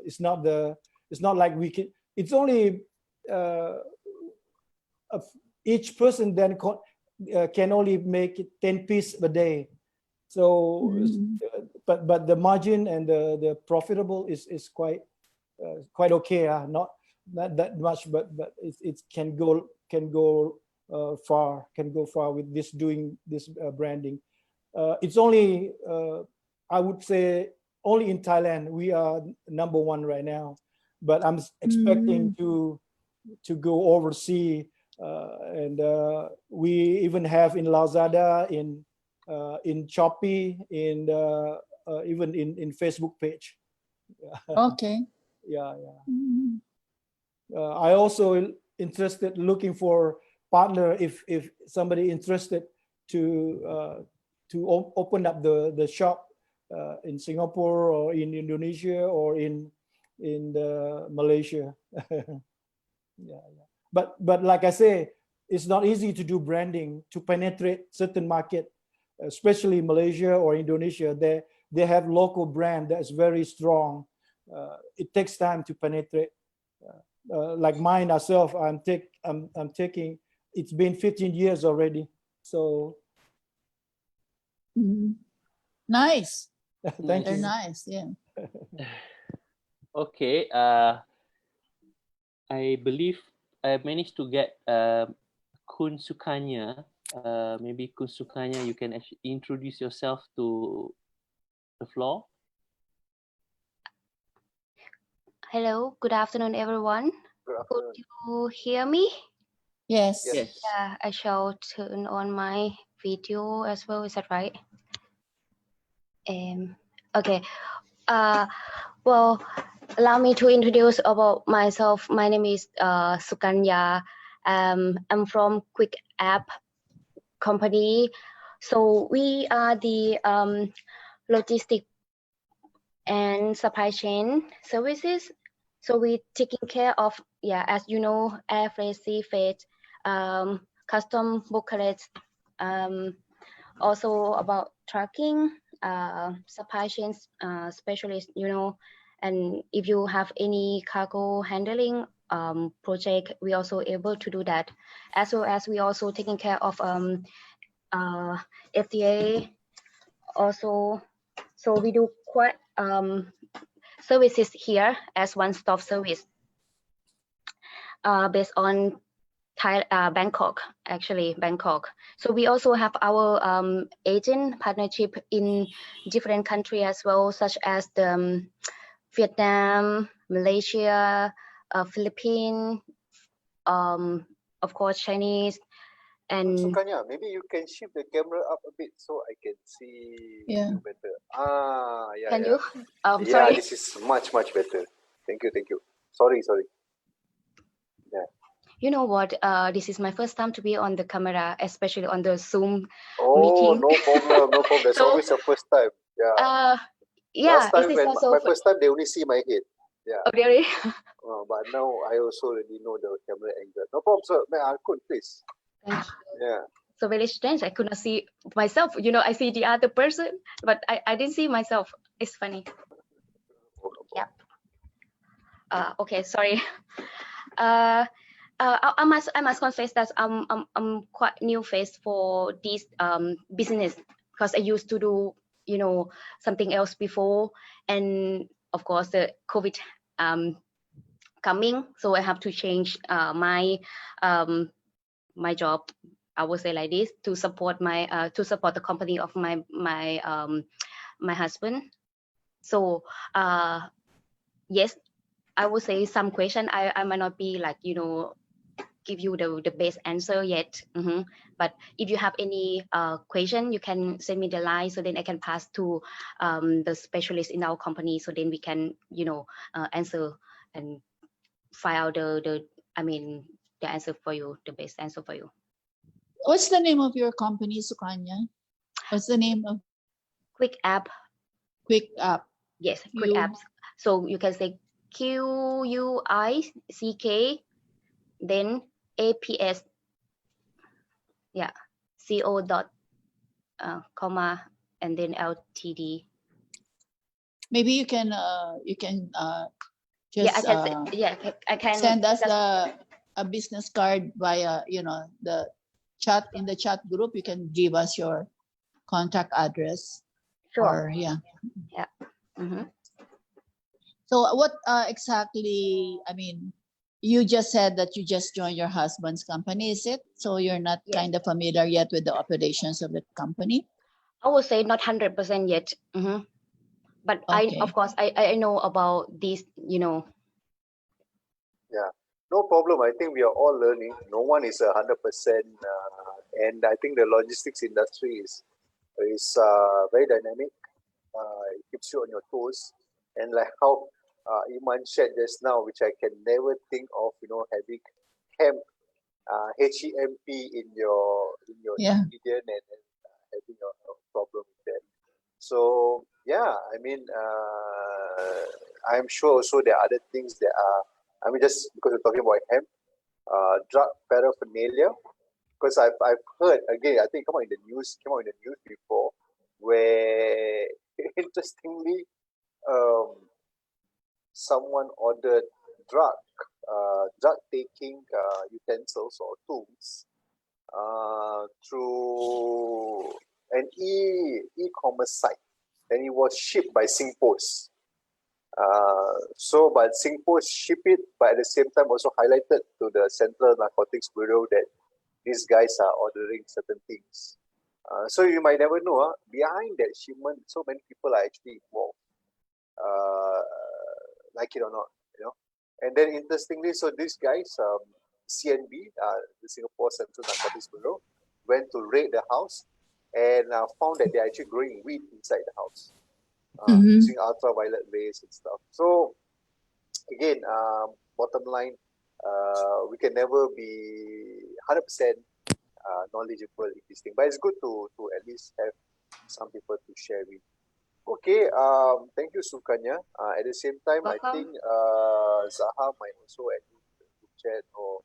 It's not like we can. It's only each person then can only make 10 pieces a day. So, but the margin and the profitable is quite okay. Not that much, but it can go far. Can go far with this doing this branding. It's only I would say only in Thailand we are number one right now, but I'm expecting to go overseas. And we even have in Lazada, in Shopee, in even in Facebook page.
Okay.
Yeah. I also interested looking for partner if somebody interested to open up the shop in Singapore or in Indonesia or in Malaysia. Yeah. But like I say, it's not easy to do branding to penetrate certain market, especially Malaysia or Indonesia. They have local brand that's very strong. It takes time to penetrate. Like mine myself, I'm taking. It's been 15 years already. So
Nice.
thank
They're
you.
nice. Yeah.
Okay. I believe I managed to get Kun Sukanya. Maybe Kun Sukanya, you can actually introduce yourself to the floor.
Hello, good afternoon, everyone.
Good
Could
afternoon.
you hear me?
Yes.
Yes.
Yes.
Yeah, I shall turn on my video as well. Is that right? Okay. Well, allow me to introduce about myself. My name is Sukanya. I'm from Quick App company. So we are the logistic and supply chain services. So we taking care of, yeah, as you know, air freight, sea freight, custom booklets, also about tracking, supply chains specialist, you know, and if you have any cargo handling project, we also able to do that, as well as we also taking care of FDA also. So we do quite services here as one-stop service based on Bangkok, actually Bangkok. So we also have our agent partnership in different countries as well, such as the Vietnam, Malaysia, Philippines, of course Chinese, and
Sukanya, maybe you can shift the camera up a bit so I can see
Yeah.
you better. Yeah.
can
yeah.
you?
Yeah,
Sorry.
this is much better. Thank you. Sorry.
You know what? This is my first time to be on the camera, especially on the Zoom
Oh,
meeting.
no problem. There's
So,
always a first time. Yeah.
yeah,
Last time
is this
when
also
my first time they only see my head. Yeah.
oh, really?
But now I also already know the camera angle. No problem, sir. May I could please?
Thank you.
Yeah.
So very strange. I could not see myself. You know, I see the other person, but I didn't see myself. It's funny. Yeah. Okay. Sorry. I must confess that I'm quite new face for this business, because I used to do, you know, something else before, and of course the COVID coming, so I have to change my my job, I would say like this, to support my to support the company of my husband. So yes, I would say some question I might not be like, you know, give you the best answer yet. But if you have any question, you can send me the line, so then I can pass to the specialist in our company, so then we can, you know, answer and find out the answer for you, the best answer for you.
What's the name of your company, Sukanya? What's the name of
Quick App.
Quick App?
Yes, Quick Apps. So you can say QUICK, then APS. Yeah, CO dot comma and then LTD.
Maybe you can just
I can
send us a business card via, you know, the chat, in the chat group. You can give us your contact address.
Sure.
Or, yeah.
Yeah.
So what exactly, I mean, you just said that you just joined your husband's company, is it? So you're not kind of familiar yet with the operations of the company?
I would say not 100% yet. But
okay.
Of course, I know about this, you know.
Yeah, no problem. I think we are all learning. No one is 100%, and I think the logistics industry is very dynamic. It keeps you on your toes, and like how Iman shared just now, which I can never think of, you know, having hemp, HEMP in your ingredient, and having a problem with that. So yeah, I mean, I'm sure also there are other things that are, I mean, just because we're talking about hemp, drug paraphernalia, because I've heard, again, I think came out in the news before, where interestingly, someone ordered drug taking utensils or tools through an e-commerce site, and it was shipped by SingPost. But SingPost shipped it, but at the same time also highlighted to the Central Narcotics Bureau that these guys are ordering certain things. So you might never know, behind that shipment, so many people are actually involved, like it or not. you know. And then interestingly, so these guys, CNB, the Singapore Central Narcotics Bureau, went to raid the house and found that they're actually growing weed inside the house, using ultraviolet rays and stuff. So again, bottom line, we can never be 100% knowledgeable in this thing, but it's good to at least have some people to share with. Okay, thank you, Sukanya. At the same time, I think Zaha might also add you to the chat or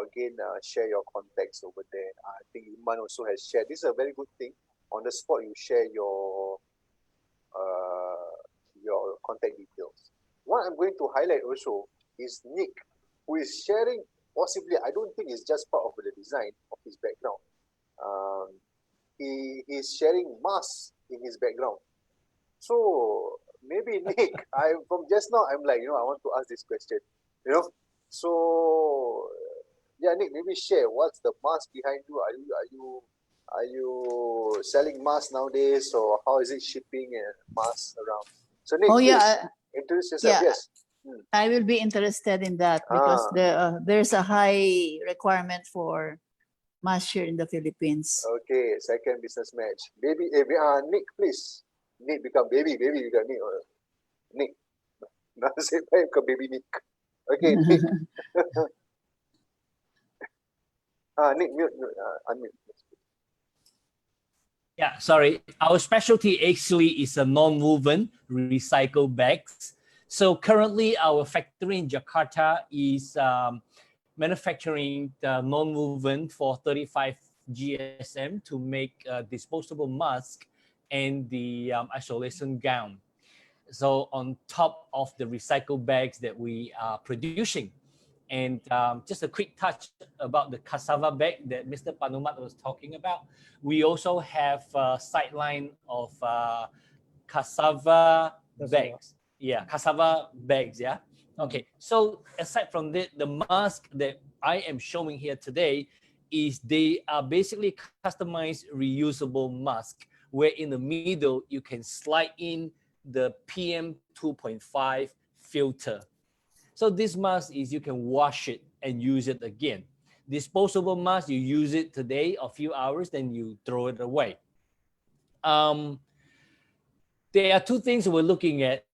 again share your contacts over there. I think Iman also has shared. This is a very good thing. On the spot, you share your contact details. What I'm going to highlight also is Nick, who is sharing possibly, I don't think it's just part of the design of his background. He is sharing masks in his background. So maybe Nick, from just now, I'm like, I want to ask this question, So yeah, Nick, maybe share what's the mask behind you. Are you selling masks nowadays, or how is it shipping masks around? So Nick, please introduce yourself.
Yeah.
Yes.
I will be interested in that because there's a high requirement for mask here in the Philippines.
Okay, second business match. Baby, Nick, please. Nick become baby become Nick. Nick. Not the same time become baby Nick. Okay, Nick. Nick, unmute.
Yeah, sorry. Our specialty actually is a non-woven recycled bags. So currently our factory in Jakarta is manufacturing the non-woven for 35 GSM to make disposable mask and the isolation gown. So on top of the recycled bags that we are producing. And just a quick touch about the cassava bag that Mr. Panumat was talking about. We also have a sideline of cassava bags. Yeah, cassava bags, yeah. Okay, so aside from that, the mask that I am showing here today is they are basically customized reusable mask where in the middle you can slide in the PM 2.5 filter. So this mask is you can wash it and use it again. Disposable mask, you use it today, a few hours, then you throw it away. There are two things we're looking at.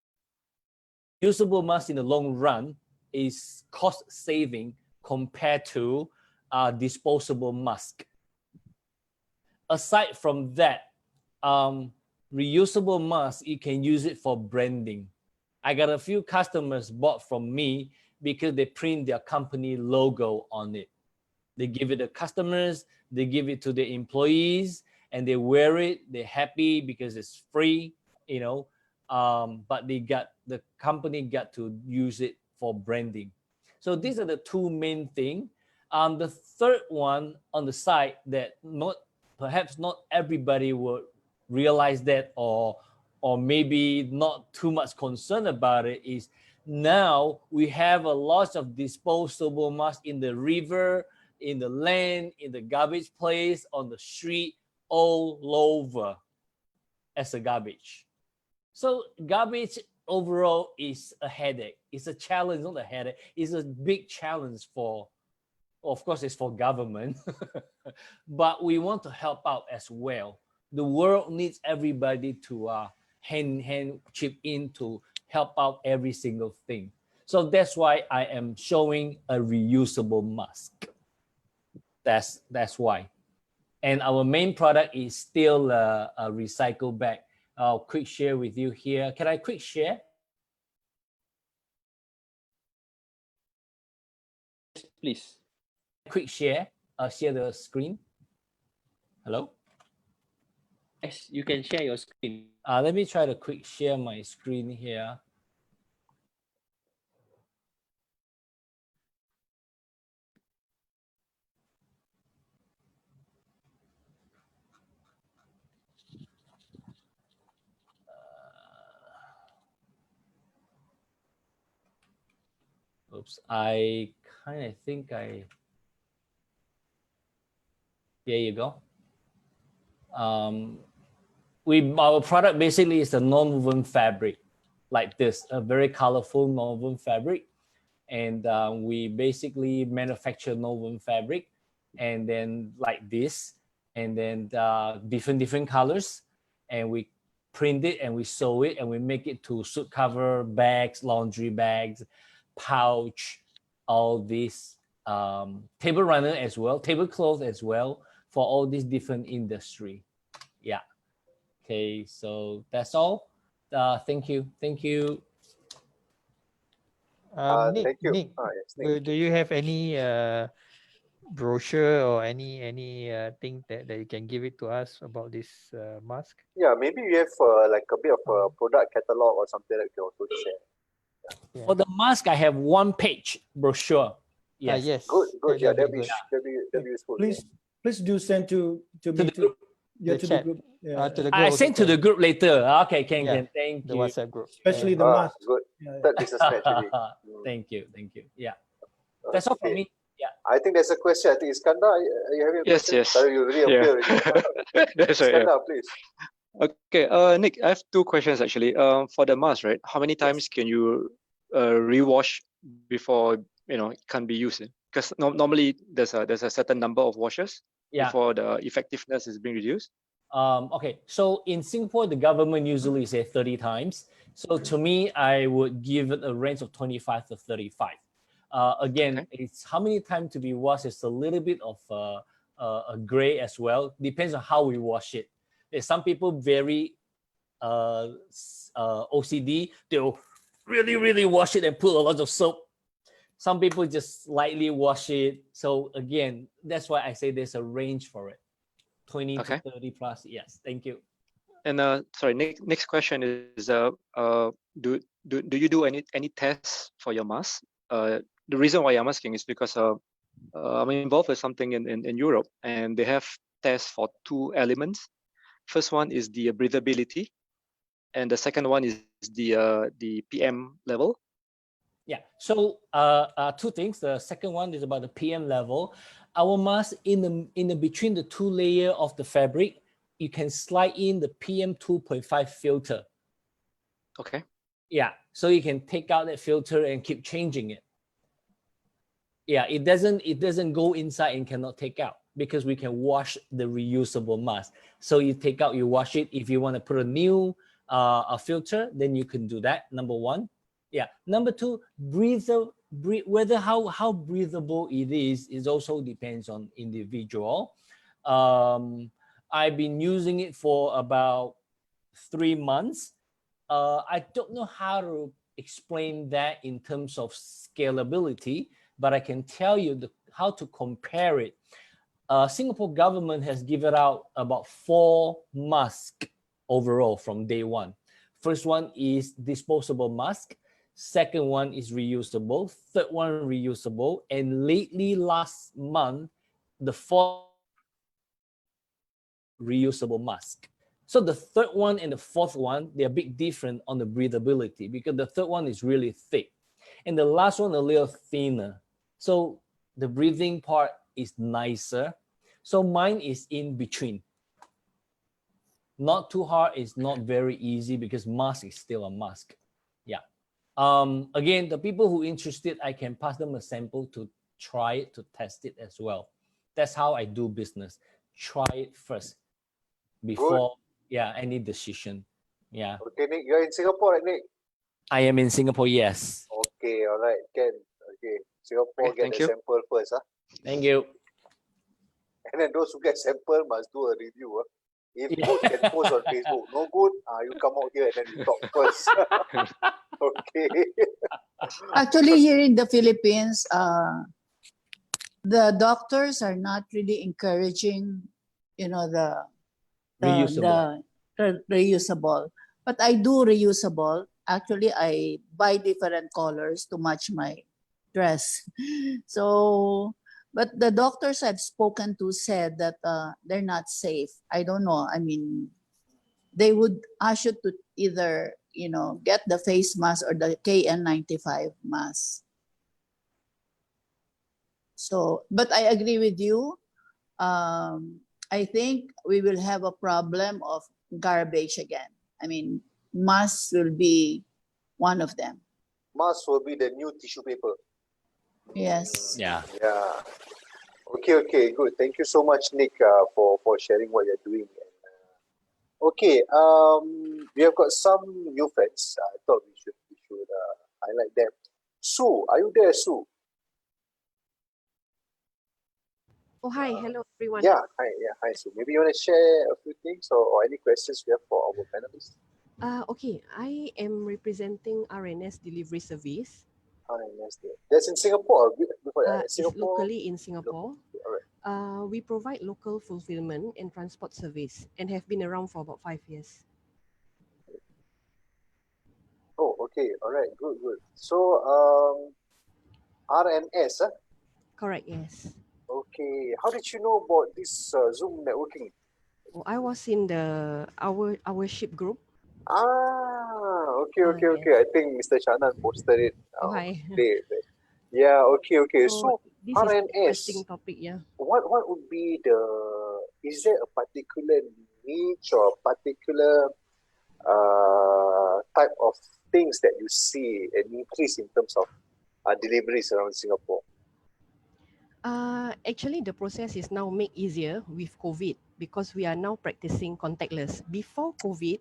Usable mask in the long run is cost saving compared to disposable mask. Aside from that, reusable mask, you can use it for branding. I got a few customers bought from me because they print their company logo on it. They give it to customers, they give it to the employees, and they wear it. They're happy because it's free, but the company got to use it for branding. So these are the two main things. The third one on the side that perhaps not everybody would realize that or maybe not too much concern about it is now we have a lot of disposable masks in the river, in the land, in the garbage place, on the street, all over as a garbage. So garbage overall is a headache. It's a challenge, not a headache. It's a big challenge of course, it's for government, but we want to help out as well. The world needs everybody to hand chip in to help out every single thing. So that's why I am showing a reusable mask. That's why. And our main product is still a recycle bag. I'll quick share with you here. Can I quick share?
Please.
Quick share. Share the screen. Hello?
Yes, you can share your screen.
Let me try to quick share my screen here. Oops, I kind of think there you go. Our product basically is a non-woven fabric. like this, a very colorful woven fabric. And we basically manufacture woven fabric, and then like this, and then different colors, and we print it and we sew it and we make it to suit cover, bags, laundry bags, pouch, all this, table runner as well, tablecloth as well, for all these different industry. Yeah. Okay, so that's all. Thank you.
Nick,
Thank you.
Nick,
Yes, Nick.
do you have any brochure or any thing that you can give it to us about this mask?
Yeah, maybe you have like a bit of a product catalog or something that you can also share.
Yeah.
For the mask, I have 1-page brochure. Yes.
Yes.
Good. Yeah,
that'd
that'd
be
be
good.
useful.
Please do send to me
the
too. Yeah,
The
to
chat.
the group. Yeah.
To the group
I
also
sent to
can.
the group later. Okay, can
Yeah,
thank
the
you.
WhatsApp group.
Especially the
Ah,
mask.
good.
Yeah.
Third business match really.
Thank you. Yeah, that's all from
Okay.
me. Yeah.
I think there's a question. I think Iskandar, are you having a
Yes,
question?
yes.
Sorry, you really appear already.
That's right. Yeah.
Iskandar, please.
Okay, Nick, I have 2 questions actually. For the mask, right? How many times can you rewash before it can't be used? Because normally there's a certain number of washes before the effectiveness is being reduced.
Okay, so in Singapore, the government usually say 30 times. So to me, I would give it a range of 25 to 35. Again, it's how many times to be washed. It's a little bit of a gray as well. Depends on how we wash it. There's some people very OCD. They'll really wash it and put a lot of soap. Some people just slightly wash it. So again, that's why I say there's a range for it. 20 to 30 plus. Yes, thank you.
And sorry, next question is do you do any tests for your mask? The reason why I'm asking is because I'm involved with something in Europe, and they have tests for 2 elements. First one is the breathability, and the second one is the PM level.
Yeah. So 2 things. The second one is about the PM level. Our mask in the between the 2 layer of the fabric, you can slide in the PM 2.5 filter.
Okay.
Yeah. So you can take out that filter and keep changing it. Yeah. It doesn't go inside and cannot take out, because we can wash the reusable mask. So you take out, you wash it. If you want to put a new a filter, then you can do that. Number 1. Yeah. Number 2, whether how breathable it is also depends on individual. I've been using it for about 3 months. I don't know how to explain that in terms of scalability, but I can tell you how to compare it. Singapore government has given out about 4 masks overall from day 1. First one is disposable mask. Second one is reusable. Third one reusable. And lately, last month, the 4th reusable mask. So the third one and the 4th one, they're a bit different on the breathability, because the third one is really thick. And the last one a little thinner. So the breathing part is nicer. So mine is in between. Not too hard, it's not very easy, because mask is still a mask. Yeah. Again, the people who are interested, I can pass them a sample to try it, to test it as well. That's how I do business. Try it first before any decision. Yeah.
Okay, Nick, you're in Singapore, right, Nick?
I am in Singapore, yes.
Okay, all right, Ken. Okay, Singapore, get the sample first.
Thank you.
And then those who get sample must do a review. If good, can post on Facebook. No good, you come out here and then you talk first. Okay.
Actually, here in the Philippines, the doctors are not really encouraging, the reusable. But I do reusable. Actually, I buy different colors to match my dress. So, but the doctors I've spoken to said that they're not safe. I don't know. I mean, they would ask you to either, get the face mask or the KN95 mask. So, but I agree with you. I think we will have a problem of garbage again. I mean, masks will be one of them.
Mask will be the new tissue paper.
Yes.
Yeah.
Yeah. Okay, good. Thank you so much, Nick, for sharing what you're doing. Okay, we have got some new friends. I thought we should highlight them. Sue, are you there, Sue?
Oh, hi. Hello, everyone.
Hi, Sue. Maybe you want to share a few things or any questions you have for our panelists?
Okay, I am representing RNS Delivery Service.
That's in Singapore. Before that,
It's
Singapore.
locally in Singapore.
All right.
We provide local fulfillment and transport service and have been around for about 5 years.
Oh, okay. All right. Good. So, RNS, huh?
Correct, yes.
Okay. How did you know about this Zoom networking?
Oh, I was in the our ship group.
Okay.
Yes.
I think Mr. Chanan posted it.
Oh, hi.
Yeah. Okay.
So
So
this is an interesting
RNS.
topic, yeah.
What would be is there a particular niche or particular type of things that you see an increase in terms of deliveries around Singapore?
Actually, the process is now made easier with COVID because we are now practicing contactless. Before COVID,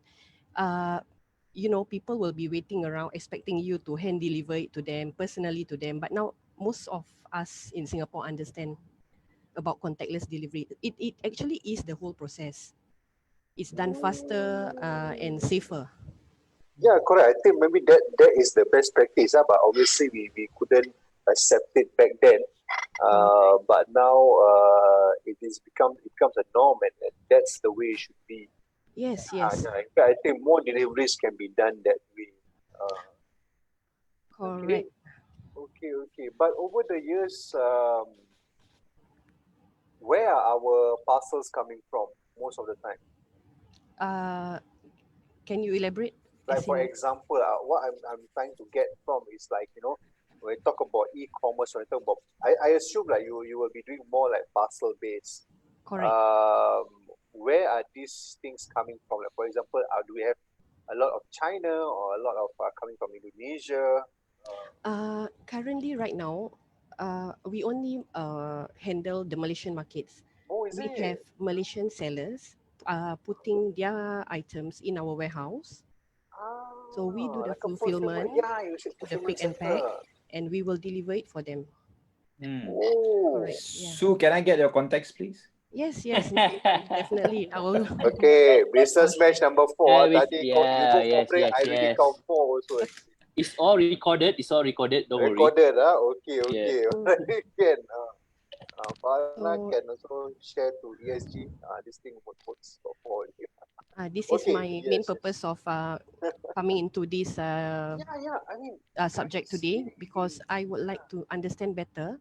people will be waiting around expecting you to hand deliver it to them, personally to them. But now most of us in Singapore understand about contactless delivery. It actually is the whole process. It's done faster and safer.
Yeah, correct. I think maybe that is the best practice, but obviously we couldn't accept it back then. But now it becomes a norm, and that's the way it should be.
Yes.
In fact, I think more deliveries can be done that way.
Correct.
Okay. But over the years, where are our parcels coming from most of the time?
Can you elaborate?
Like, for example, what I'm trying to get from is like, when you talk about e-commerce, when you talk about, I assume like you will be doing more like parcel based.
Correct.
Where are these things coming from? Like, for example, do we have a lot of China or a lot of coming from Indonesia?
Currently, right now, we only handle the Malaysian markets.
Oh, is
We
it?
have Malaysian sellers putting their items in our warehouse. So we do the
Like a
fulfillment,
Yeah, you should
the pick and pack, and we will deliver it for them.
Oh.
Correct. Yeah.
Sue, can I get your contacts, please?
Yes, definitely. I will.
Okay, business match number 4. Tadi you go for break, I already count 4 also.
It's all recorded. Don't worry.
Recorded, okay.
Yeah.
Can Farna can also share to ESG. This thing works for you.
This is my main
yes.
purpose of coming into this
I mean,
subject today, because I would like to understand better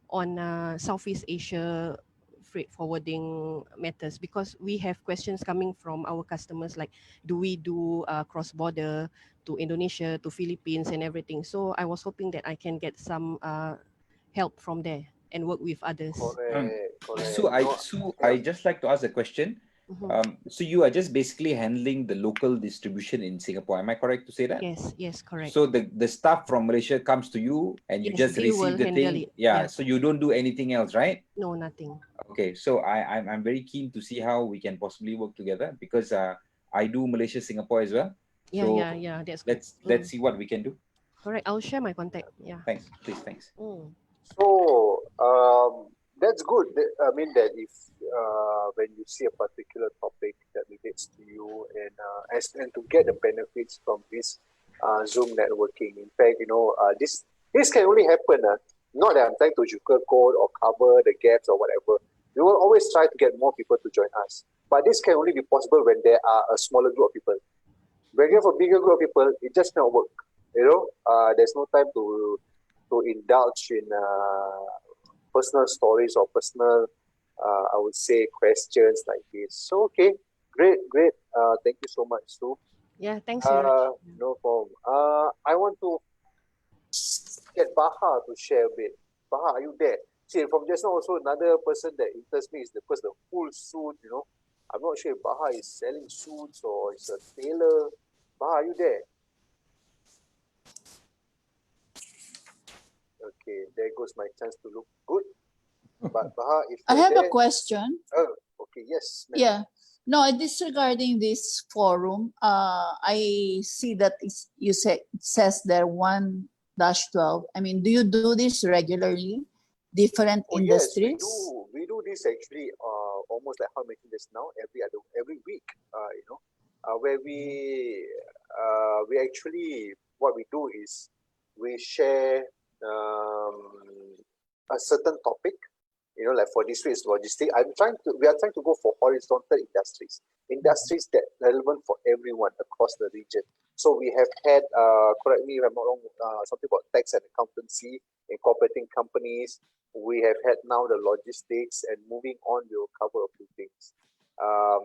on Southeast Asia freight forwarding matters, because we have questions coming from our customers like, do we do cross-border to Indonesia, to Philippines and everything. So I was hoping that I can get some help from there and work with others.
Correct.
Sue, I just like to ask a question. So you are just basically handling the local distribution in Singapore. Am I correct to say that?
Yes, correct.
So the stuff from Malaysia comes to you and you just receive the thing. Yeah. So you don't do anything else, right?
No, nothing.
Okay. So I'm very keen to see how we can possibly work together, because I do Malaysia, Singapore as well.
Yeah. That's good.
Let's see what we can do.
Correct. I'll share my contact. Yeah.
Thanks. Please. Thanks.
So that's good. I mean that if when you see a particular topic that relates to you and to get the benefits from this Zoom networking. In fact, this can only happen. Not that I'm trying to sugarcoat or cover the gaps or whatever. We will always try to get more people to join us, but this can only be possible when there are a smaller group of people. When you have a bigger group of people, it just cannot work. There's no time to indulge in personal stories or personal, I would say, questions like this. So, okay, great. Thank you so much, Sue.
Yeah, thanks very much.
No problem. I want to get Baha to share a bit. Baha, are you there? See, from just now also another person that interests me is the full suit, I'm not sure if Baha is selling suits or is a tailor. Baha, are you there? Okay, there goes my chance to look good. But Baha, if
I
you're
have a
there,
question.
oh, okay, yes, ma'am.
Yeah. No, disregarding this forum, I see that you say it says there 1-12. I mean, do you do this regularly? Different
Oh yes, we
industries?
do. We do this actually, almost like how I mentioned just now, every week. Where we actually, what we do is we share a certain topic. Like for this week is logistic. We are trying to go for horizontal industries that relevant for everyone across the region. So we have had, correct me if I'm not wrong, something about tax and accountancy, incorporating companies. We have had now the logistics, and moving on, we'll cover a few things.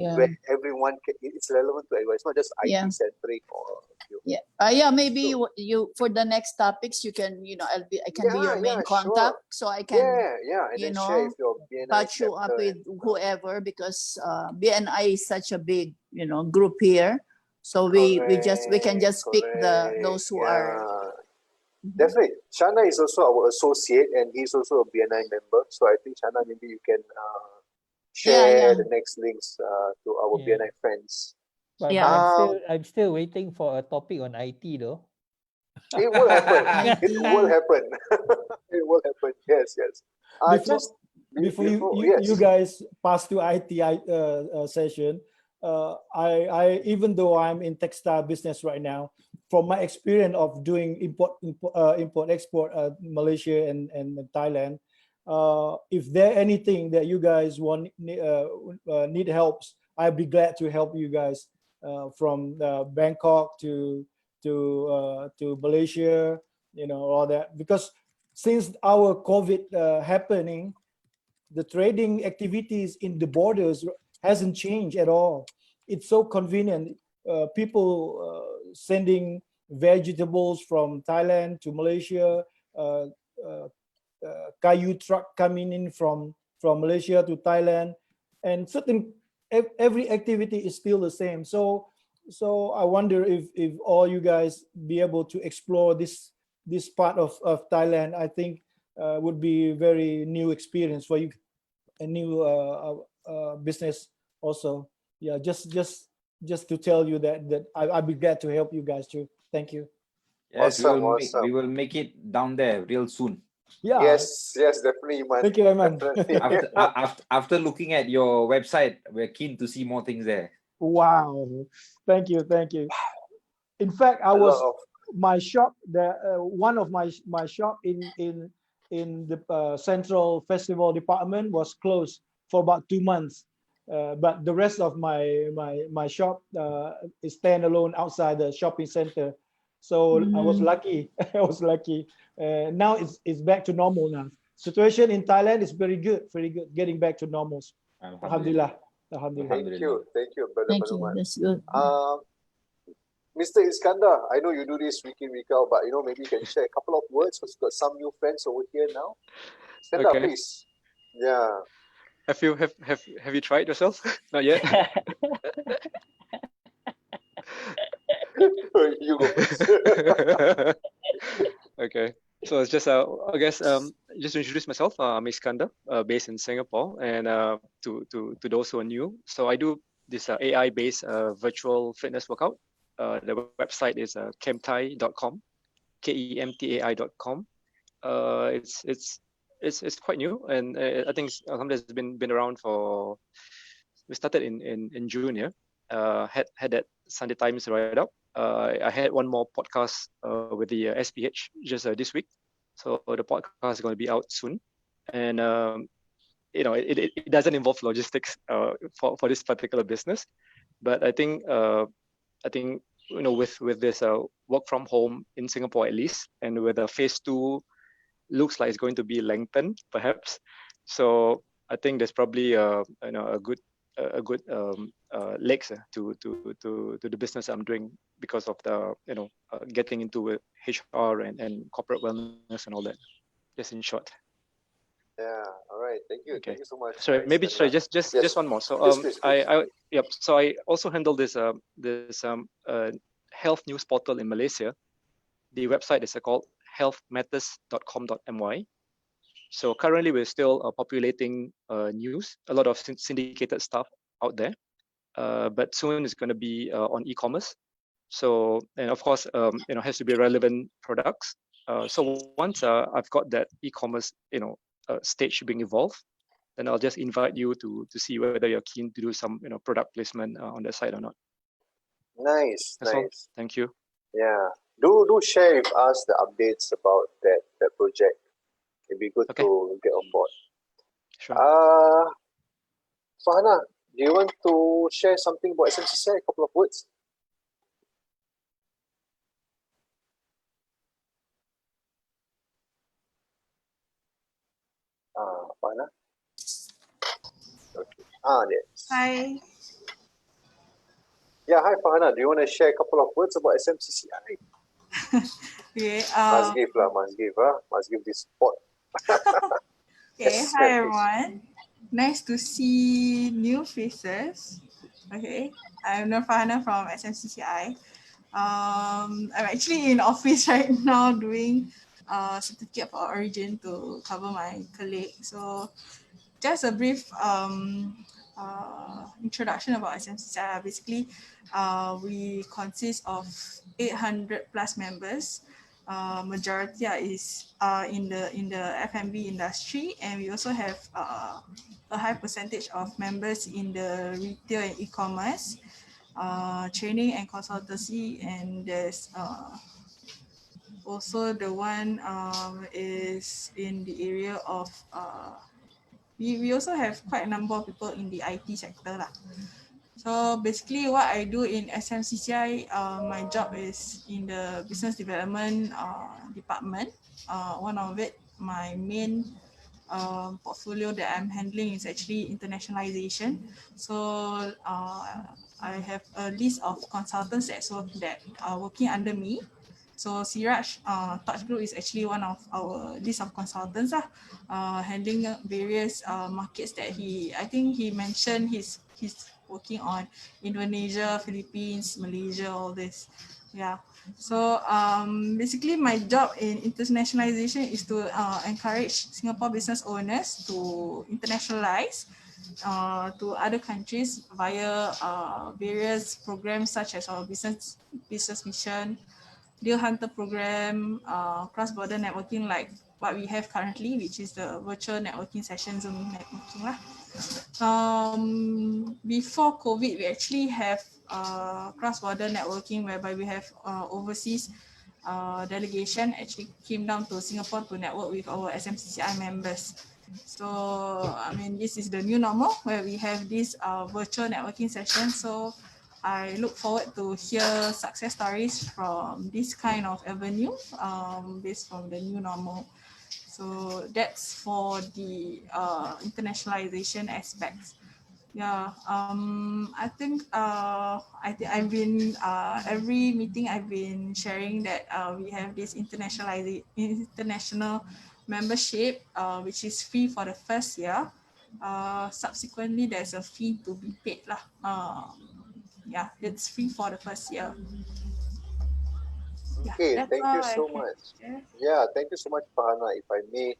Where everyone it's relevant to everyone. It's not just
Yeah.
IT centric or
Yeah. Yeah. Maybe
So-
you for the next topics, you can I can be your main
yeah,
contact, so I can
and
you
then
know,
share if your BNI
patch you up
chapter
with
and,
whoever, because BNI is such a big group here. So we can just pick those who are.
Definitely. Shana is also our associate, and he's also a BNI member. So I think Shana, maybe you can share the next links to our
Yeah.
BNI friends.
But
Yeah.
I'm still waiting for a topic on IT though.
It will happen.
IT.
It will happen. It will happen. Yes, yes.
Before
yes.
you guys pass to IT session, I even though I'm in textile business right now, from my experience of doing import export Malaysia and Thailand, if there anything that you guys need helps, I'd be glad to help you guys from Bangkok to Malaysia, all that, because since our COVID happening, the trading activities in the borders hasn't changed at all. It's so convenient. People sending vegetables from Thailand to Malaysia, kayu truck coming in from Malaysia to Thailand, and every activity is still the same. So I wonder if all you guys be able to explore this part of Thailand. I think would be very new experience for you, a new business also. Yeah, just to tell you that I'd be glad to help you guys too. Thank you.
Yes,
Awesome.
we will make it down there real soon.
Yeah.
Yes, definitely, man.
Thank you, Iman.
After looking at your website, we're keen to see more things there.
Wow. Thank you. In fact, my shop, one of my shop in the Central Festival department was closed for about 2 months. But the rest of my shop is standalone outside the shopping center. So I was lucky. Now it's back to normal now. Situation in Thailand is very good, getting back to normal. Alhamdulillah.
Thank you, brother.
Thank you. That's good.
Mr. Iskandar, I know you do this week in, week out, but maybe you can share a couple of words because we've got some new friends over here now. Iskandar,
Okay.
please. Yeah.
Have you tried yourself? Not yet.
You go first.
Okay. So it's just I guess just to introduce myself, I'm Iskandar, based in Singapore, and to those who are new, so I do this AI-based virtual fitness workout. The website is kemtai.com, KEMTAI.com. It's quite new, and I think it's been around for. We started in June here. Had that Sunday Times write up. I had one more podcast with the SPH just this week, so the podcast is going to be out soon, and it doesn't involve logistics for this particular business, but I think with this work from home in Singapore at least, and with the phase 2 looks like it's going to be lengthened perhaps, so I think there's probably a good legs to the business I'm doing because of the getting into HR and corporate wellness and all that. Just in short.
Yeah. All right. Thank you.
Okay.
Thank you so much.
Just one more. So
please.
So I also handle this health news portal in Malaysia the website is called healthmatters.com.my. So currently we're still populating news, a lot of syndicated stuff out there, but soon it's going to be on e-commerce. So, and of course, has to be relevant products. So once I've got that e-commerce, stage being evolved, then I'll just invite you to see whether you're keen to do some, product placement on that site or not.
Nice,
That's all.
nice.
Thank you.
Yeah. Do share with us the updates about that project. It'd be good to get on board.
Sure.
Farhana, do you want to share something about SMCCI? A couple of words. Farhana? Okay. Yes.
Hi.
Yeah, hi Farhana. Do you want to share a couple of words about SMCCI?
Okay.
Must give this support.
Okay. Hi everyone. Nice to see new faces. Okay. I'm Farhana from SMCCI. I'm actually in office right now doing certificate for origin to cover my colleague. So just a brief introduction about SMCCI. Basically, we consist of 800 plus members. Majority is in the F&B industry, and we also have a high percentage of members in the retail and e-commerce, training and consultancy, and there's also the one is in the area of we also have quite a number of people in the IT sector lah. So basically what I do in SMCCI, my job is in the business development department. One of it, my main portfolio that I'm handling is actually internationalization. So I have a list of consultants that are working under me. So Siraj Touch Group is actually one of our list of consultants handling various markets that I think he mentioned he's working on Indonesia, Philippines, Malaysia, all this. Yeah. So basically my job in internationalization is to encourage Singapore business owners to internationalize to other countries via various programs such as our business mission, Deal Hunter program, cross-border networking like what we have currently, which is the virtual networking session, ZoomNetWorking lah. Before COVID, we actually have cross-border networking whereby we have overseas delegation actually came down to Singapore to network with our SMCCI members. So, I mean, this is the new normal where we have this virtual networking session. So, I look forward to hear success stories from this kind of avenue based from the new normal. So that's for the internationalization aspects. Yeah, I think I've been every meeting I've been sharing that we have this international membership, which is free for the first year. Subsequently, there's a fee to be paid lah. Yeah, it's free for the first year.
Okay,
Yeah,
thank you so much.
share.
Yeah, thank you so much, Farhana. If I may,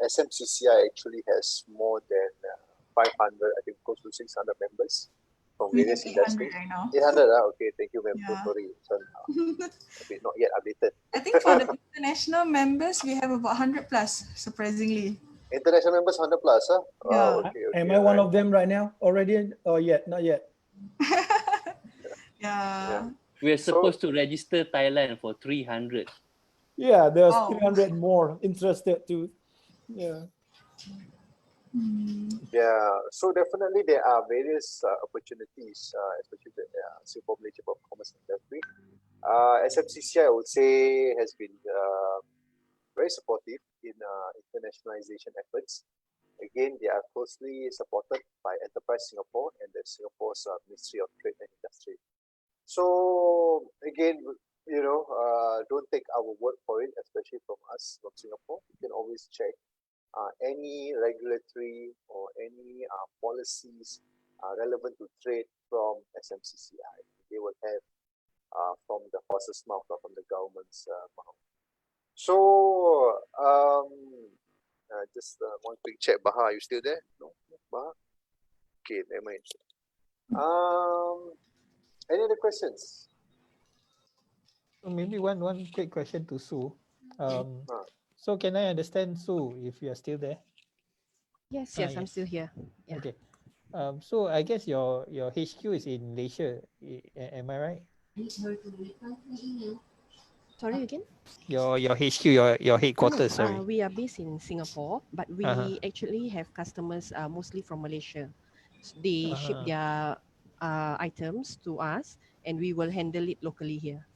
SMCCI actually has more than 500, I think close to 600 members from
We
various
have 800
industries.
right now.
800, okay, thank you, ma'am. So
Yeah.
sorry, a bit not yet updated.
I think for the international members, we have about 100 plus, surprisingly.
International members 100 plus, huh?
Yeah.
Oh, okay,
Am I one of them right now already or yet? Not yet.
Yeah.
We're supposed to register Thailand for 300.
Yeah, there's
Wow.
300 more interested to. Yeah.
Yeah, so definitely there are various opportunities, especially the Singapore Malaysia Commerce Industry. SMCCI, I would say, has been very supportive in internationalization efforts. Again, they are closely supported by Enterprise Singapore and the Singapore's Ministry of Trade and Industry. So again, don't take our word for it, especially from us from Singapore. You can always check any regulatory or any policies relevant to trade from SMCCI. They will have from the horse's mouth or from the government's mouth. So just one quick check. Baha, are you still there? No, Baha. Okay, never mind. Any other questions?
Maybe one quick question to Sue. So can I understand, Sue, if you are still there?
Yes,
Ah,
yes, I'm still here. Yeah.
Okay. So I guess your HQ is in Malaysia. Am I right?
Sorry again?
Your HQ, your headquarters. Sorry.
We are based in Singapore, but we actually have customers mostly from Malaysia. They ship their items to us, and we will handle it locally here.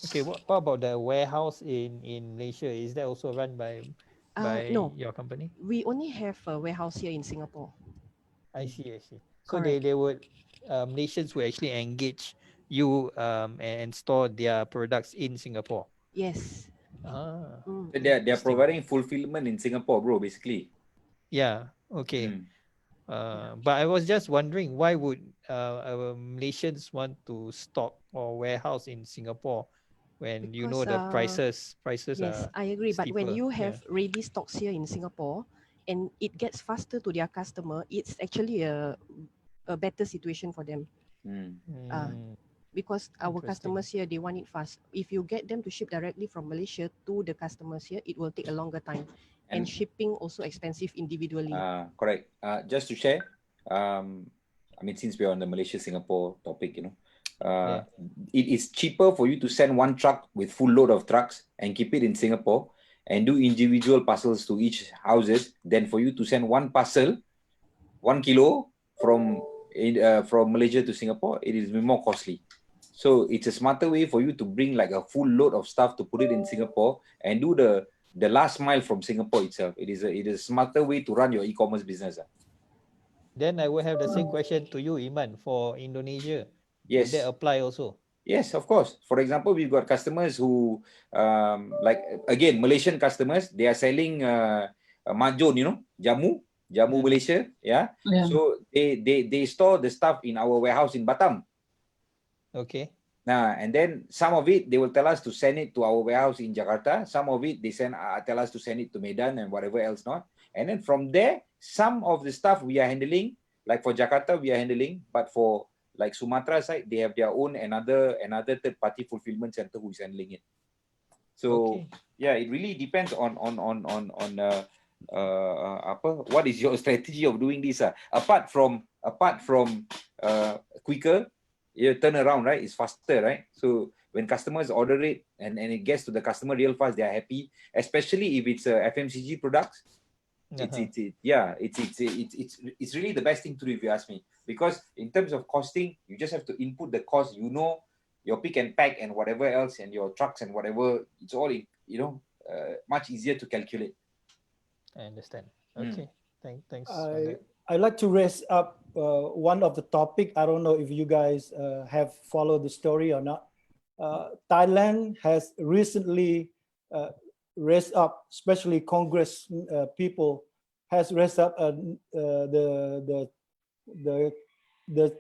Okay. What about the warehouse in Malaysia? Is that also run by
No,
your company?
we only have a warehouse here in Singapore.
I see. So
Correct.
they would Malaysians will actually engage you and store their products in Singapore.
Yes.
So they're providing fulfillment in Singapore, bro, basically.
Yeah. Okay. But I was just wondering, why would our Malaysians want to stock or warehouse in Singapore when you know the prices
Yes,
are
I agree. But when
steeper?
you have ready stocks here in Singapore and it gets faster to their customer, it's actually a better situation for them. Because our customers here, they want it fast. If you get them to ship directly from Malaysia to the customers here, it will take a longer time. And shipping also expensive individually.
Correct. Just to share, I mean, since we're on the Malaysia-Singapore topic, it is cheaper for you to send one truck with full load of trucks and keep it in Singapore and do individual parcels to each houses than for you to send one parcel, 1 kilo from Malaysia to Singapore. It is more costly. So it's a smarter way for you to bring like a full load of stuff to put it in Singapore and do the last mile from Singapore itself. It is a smarter way to run your e-commerce business.
Then I will have the same question to you, Iman, for Indonesia.
Yes.
Will that apply also?
Yes, of course. For example, we've got customers who, like again, Malaysian customers, they are selling majon, jamu Malaysia, yeah. So they store the stuff in our warehouse in Batam.
Okay.
And then some of it they will tell us to send it to our warehouse in Jakarta. Some of it they tell us to send it to Medan and whatever else not. And then from there, some of the stuff we are handling, like for Jakarta we are handling, but for like Sumatra side, they have their own another third party fulfillment center who is handling it. So yeah, it really depends on what is your strategy of doing this. Apart from quicker, turn around, right? It's faster, right? So when customers order it and it gets to the customer real fast, they are happy, especially if it's FMCG products. It's really the best thing to do, if you ask me, because in terms of costing, you just have to input the cost, your pick and pack and whatever else and your trucks and whatever, it's all much easier to calculate.
I understand. Okay. Thanks.
I'd like to raise up one of the topic. I don't know if you guys have followed the story or not. Thailand has recently raised up, especially Congress people has raised up the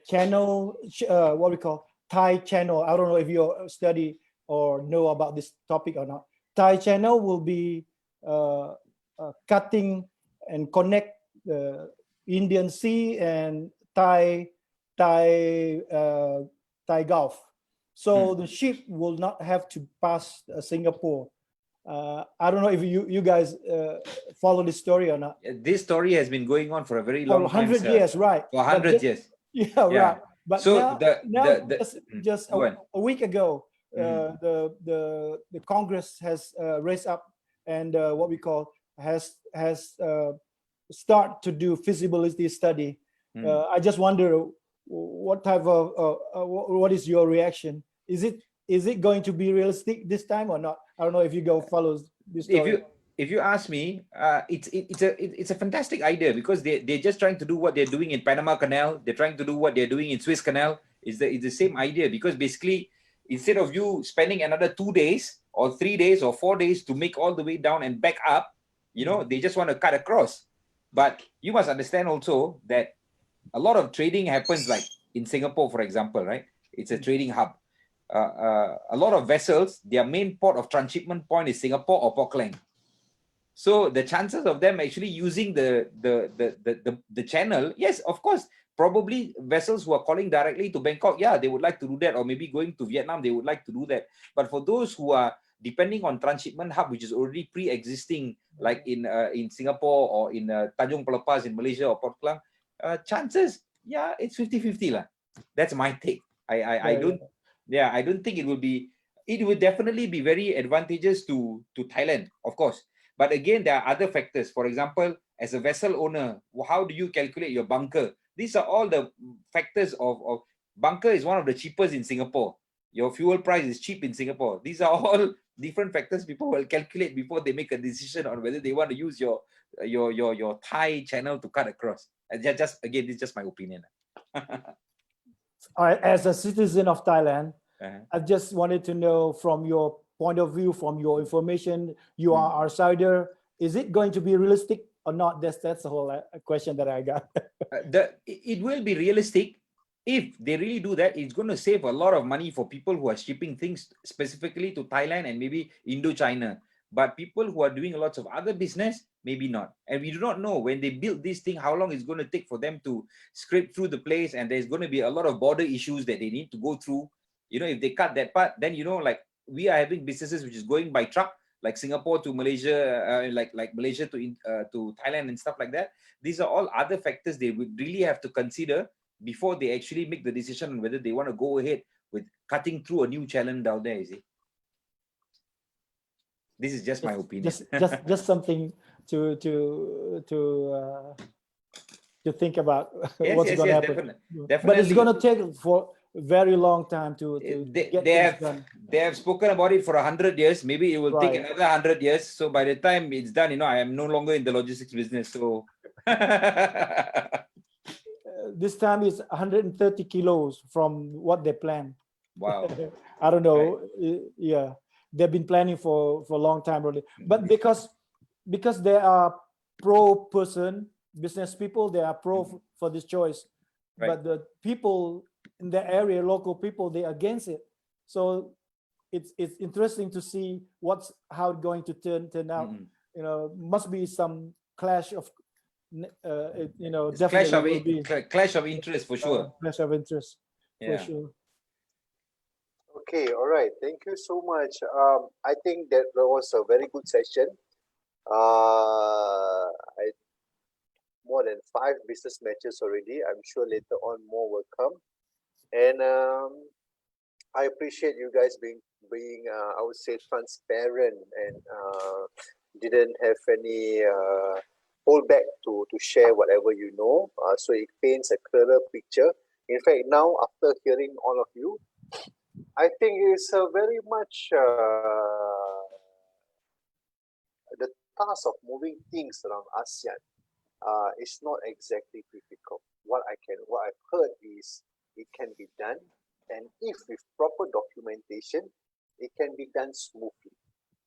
channel, what we call Thai channel. I don't know if you study or know about this topic or not. Thai channel will be cutting and connect the Indian Sea and Thai Gulf. So the ship will not have to pass Singapore. I don't know if you guys follow this story or not.
This story has been going on for a very long time.
100 years, right?
For 100 years.
Yeah, right. But
so
just a week ago, the Congress has raised up and what we call has start to do feasibility study. I just wonder what type of what is your reaction? Is it going to be realistic this time or not? I don't know if you go follow this story.
If you ask me, it's a fantastic idea, because they're just trying to do what they're doing in Panama Canal. They're trying to do what they're doing in Suez Canal. It's the same idea, because basically instead of you spending another 2 days or 3 days or 4 days to make all the way down and back up, they just want to cut across. But you must understand also that a lot of trading happens, like in Singapore, for example, right? It's a trading hub. a lot of vessels, their main port of transshipment point is Singapore or Port Klang. So the chances of them actually using the channel, yes, of course, probably vessels who are calling directly to Bangkok, yeah, they would like to do that, or maybe going to Vietnam, they would like to do that. But for those who are depending on transshipment hub, which is already pre-existing, like in Singapore or in Tanjung Pelepas in Malaysia or Port Klang, chances, yeah, it's 50-50 lah. That's my take. I don't think it will be. It would definitely be very advantageous to Thailand, of course. But again, there are other factors. For example, as a vessel owner, how do you calculate your bunker? These are all the factors of bunker is one of the cheapest in Singapore. Your fuel price is cheap in Singapore. These are all different factors people will calculate before they make a decision on whether they want to use your Thai channel to cut across. And just again, this is just my opinion.
As a citizen of Thailand, I just wanted to know from your point of view, from your information, you are outsider, is it going to be realistic or not? That's the whole question that I got.
It will be realistic. If they really do that, it's going to save a lot of money for people who are shipping things specifically to Thailand and maybe Indochina. But people who are doing lots of other business, maybe not. And we do not know when they build this thing, how long it's going to take for them to scrape through the place. And there's going to be a lot of border issues that they need to go through. You know, if they cut that part, then, you know, like we are having businesses which is going by truck, like Singapore to Malaysia, like Malaysia to Thailand and stuff like that. These are all other factors they would really have to consider before they actually make the decision on whether they want to go ahead with cutting through a new channel down there, you see. This is just my opinion.
Just something to think about. What's going to happen.
Definitely.
But it's going to take for a very long time to get things done.
They have spoken about it for 100 years. Maybe it will take another 100 years. So by the time it's done, you know, I am no longer in the logistics business. So
this time is 130 kilos from what they planned.
Wow.
I don't know. Right. Yeah, they've been planning for a long time already. But because they are pro business people, they are pro for this choice. Right. But the people in the area, local people, they're against it. So it's interesting to see how it's going to turn out. You know, must be some clash of you know, definitely
clash of interest for sure.
Clash of interest, for sure.
Okay, all right. Thank you so much. I think that was a very good session. More than 5 business matches already. I'm sure later on more will come. And I appreciate you guys being I would say transparent and didn't have any hold back to share whatever you know. So it paints a clearer picture. In fact, now after hearing all of you, I think it's very much the task of moving things around ASEAN is not exactly difficult. What I've heard is it can be done, and if with proper documentation, it can be done smoothly.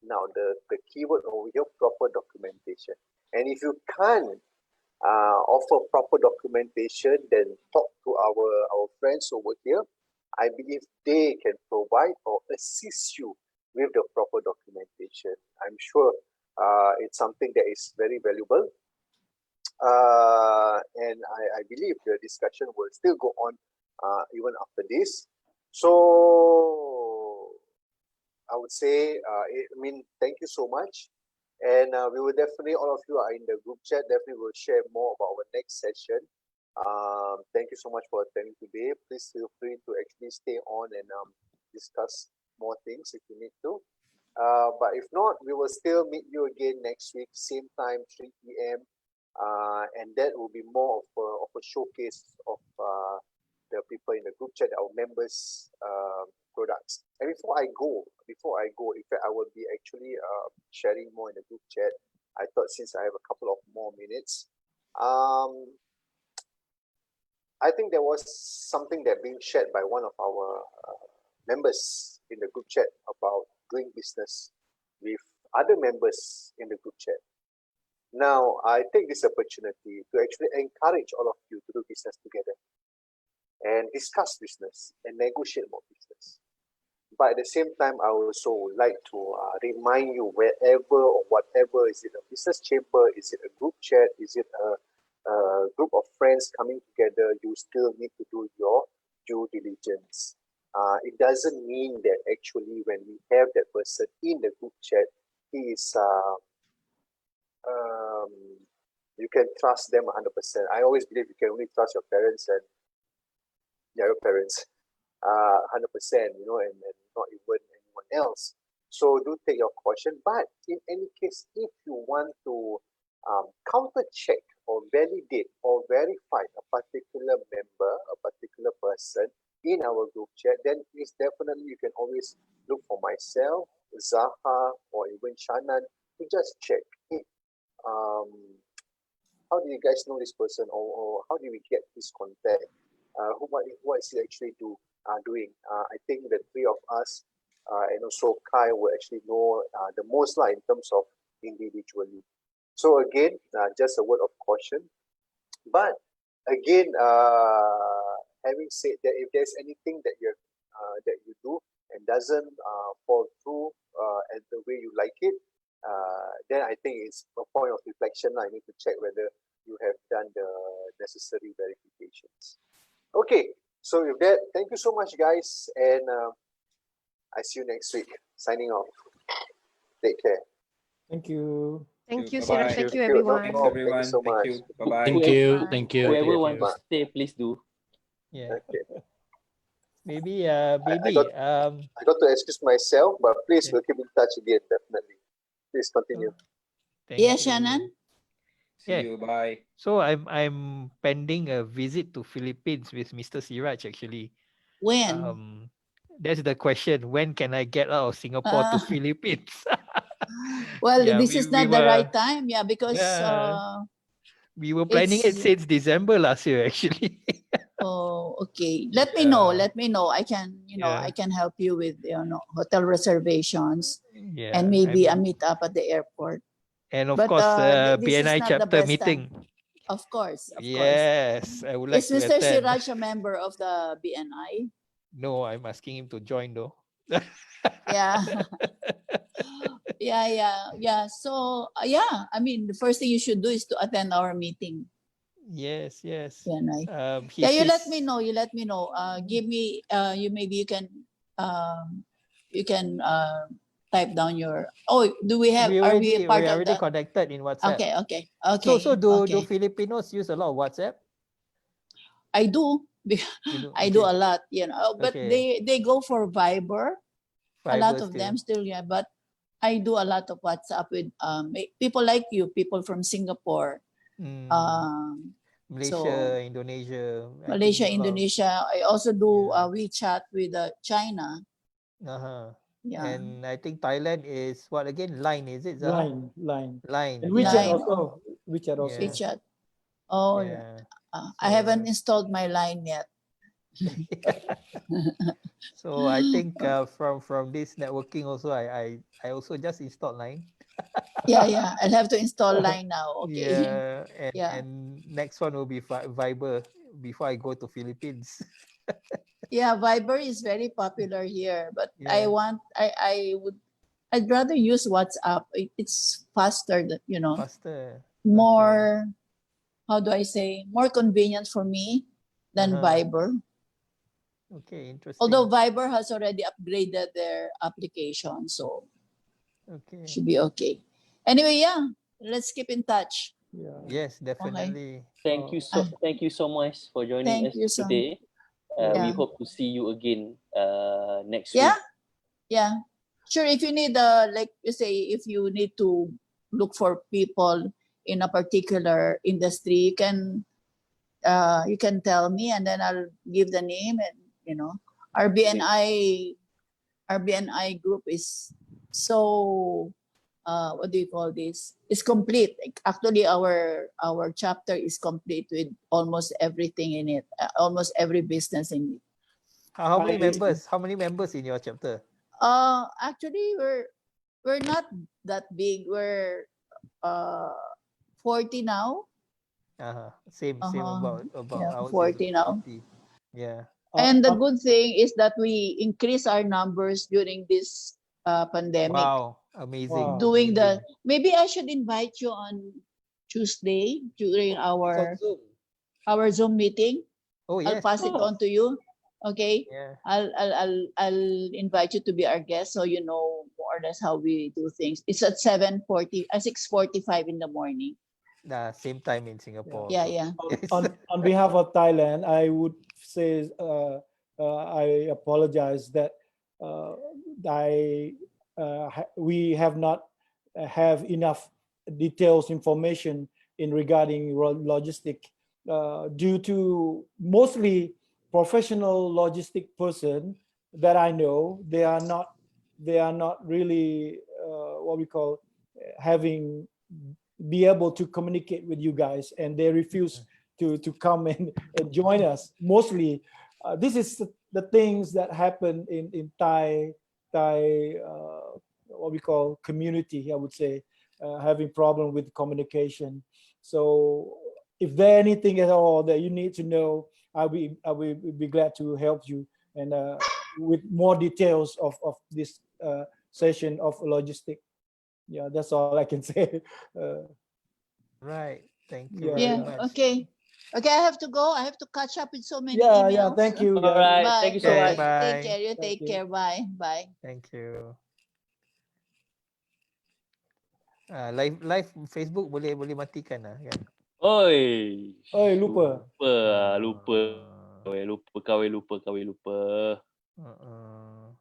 Now the keyword over here, proper documentation. And if you can't offer proper documentation, then talk to our friends over here. I believe they can provide or assist you with the proper documentation. I'm sure it's something that is very valuable. And I believe the discussion will still go on even after this. So I would say, thank you so much. And we will definitely, all of you are in the group chat, definitely will share more about our next session. Thank you so much for attending today. Please feel free to actually stay on and discuss more things if you need to. But if not, we will still meet you again next week, same time, 3 p.m. And that will be more of a showcase of the people in the group chat, our members' products. And before I go, in fact, I will be actually sharing more in the group chat. I thought since I have a couple of more minutes, I think there was something that being shared by one of our members in the group chat about doing business with other members in the group chat. Now, I take this opportunity to actually encourage all of you to do business together and discuss business and negotiate more business. But at the same time, I also would like to remind you, wherever or whatever, is it a business chamber, is it a group chat, is it a group of friends coming together, you still need to do your due diligence. It doesn't mean that actually when we have that person in the group chat, he is you can trust them 100%. I always believe you can only trust your parents and your parents 100%, and not even anyone else. So do take your caution. But in any case, if you want to counter check or validate or verify a particular member, a particular person in our group chat, then it's definitely you can always look for myself, Zaha, or even Shannon to just check. Hey, how do you guys know this person, or how do we get this contact? What is he actually doing? I think the three of us, and also Kai, will actually know the most in terms of individually. So again, just a word of caution. But again, having said that, if there's anything that you do and doesn't fall through and the way you like it, then I think it's a point of reflection. I need to check whether you have done the necessary verifications. Okay, so with that, thank you so much, guys, and I see you next week. Signing off. Take care.
Thank you.
Thank you,
Bye-bye.
Siraj. Thank you,
No
everyone.
Thanks,
problem. Thank
everyone.
you so
Thank
much.
you. Bye-bye.
Thank
Bye.
you. Thank you.
Whoever
you.
wants to
Bye.
stay, please do.
Yeah.
Okay.
Maybe
I
baby.
got to excuse myself, but please, we'll keep in touch again, definitely. Please continue.
Thank
Yeah,
you.
Shannon.
See
Yeah.
you. Bye.
So I'm pending a visit to Philippines with Mr. Siraj actually.
When?
That's the question. When can I get out of Singapore to
Uh,
Philippines?
well,
Yeah,
this
we,
is
we
not the
were
right time. Yeah, because
we were planning it
it's
since December last year actually.
oh, okay. Let me know. Let me know. I can,
Yeah.
I can help you with hotel reservations
Yeah.
and maybe a meet up at the airport.
And of
But
course,
this is
BNI
not the
chapter
best
meeting.
time. Of course, of course.
Yes, I would like
Is
to
Mr.
attend.
Siraj a member of the BNI?
No, I'm asking him to join though.
Yeah. Yeah. So I mean, the first thing you should do is to attend our meeting.
Yes.
BNI.
He's
You let me know. Give me. You can type down your. Oh, do we have?
we
Are we
already
part
we
of
already
the?
connected in WhatsApp.
Okay.
So do Filipinos use a lot of WhatsApp?
I do.
You do?
I do
Okay.
a lot, but
Okay.
they go for Viber. A lot
Fiber
of
still.
them still, yeah. But I do a lot of WhatsApp with people like you, people from Singapore,
Malaysia,
so
Indonesia. I
Malaysia,
think a lot of,
Indonesia. I also do
yeah.
WeChat with China. Yeah.
And I think Thailand is what again? Line, is it, Zaha?
Line.
Line.
And
Yeah.
WeChat
Line.
also. WeChat also.
Yeah.
WeChat. Oh,
Yeah.
I haven't installed my line yet.
So I think from this networking also, I also just installed Line.
Yeah. I'll have to install line now. Okay.
Yeah,
Yeah.
and next one will be Viber before I go to Philippines.
Yeah, Viber is very popular here, but
Yeah.
I'd rather use WhatsApp. It's faster,
Faster.
more, how do I say, more convenient for me than Viber.
Okay, interesting.
Although Viber has already upgraded their application, so should be okay. Anyway, let's keep in touch.
Yeah.
Yes, definitely.
Thank you so much for joining
Thank
us
you so
today. We
Yeah.
hope to see you again next
Yeah,
week.
yeah. Sure, if you need, like you say, if you need to look for people in a particular industry, you can tell me, and then I'll give the name, and our BNI group is so what do you call this? It's complete. Actually, our chapter is complete with almost everything in it, almost every business in it.
How many members? How many members in your chapter?
Actually, we're not that big. We're 40 now.
Same about
Yeah,
ours is
40 now.
40. Yeah.
And the good thing is that we increase our numbers during this pandemic.
Wow, amazing.
Wow.
Doing the,
amazing.
maybe I should invite you on Tuesday during
It's on Zoom.
our Zoom meeting.
Oh
I'll
yes.
pass it on to you. Okay.
Yeah.
I'll invite you to be our guest so you know more or less how we do things. It's at 6:45 in the morning.
Same time in Singapore.
Yeah,
also.
yeah.
Yes.
On behalf of Thailand, I would say I apologize that we have not have enough details information in regarding logistic due to mostly professional logistic person that I know. They are not really what we call having be able to communicate with you guys, and they refuse to come and join us. Mostly, this is the things that happen in Thai what we call community, I would say, having problem with communication. So if there anything at all that you need to know, I will be glad to help you and with more details of this session of logistic. Yeah, that's all I can say.
Right. Thank you
Yeah,
very
Yeah.
much.
Okay. Okay, I have to go. I have to catch up with so many
yeah.
emails.
Thank you,
All
guys.
right.
Bye.
Thank you so
Okay,
much.
Bye. Take
bye.
care. You
Thank
take
you.
care. Bye. Bye.
Thank you. Live Facebook boleh matikan lah kan.
Oi.
Oi, lupa.
Lupa.
Ah.
Lupa. Kau lupa.
Uh-uh.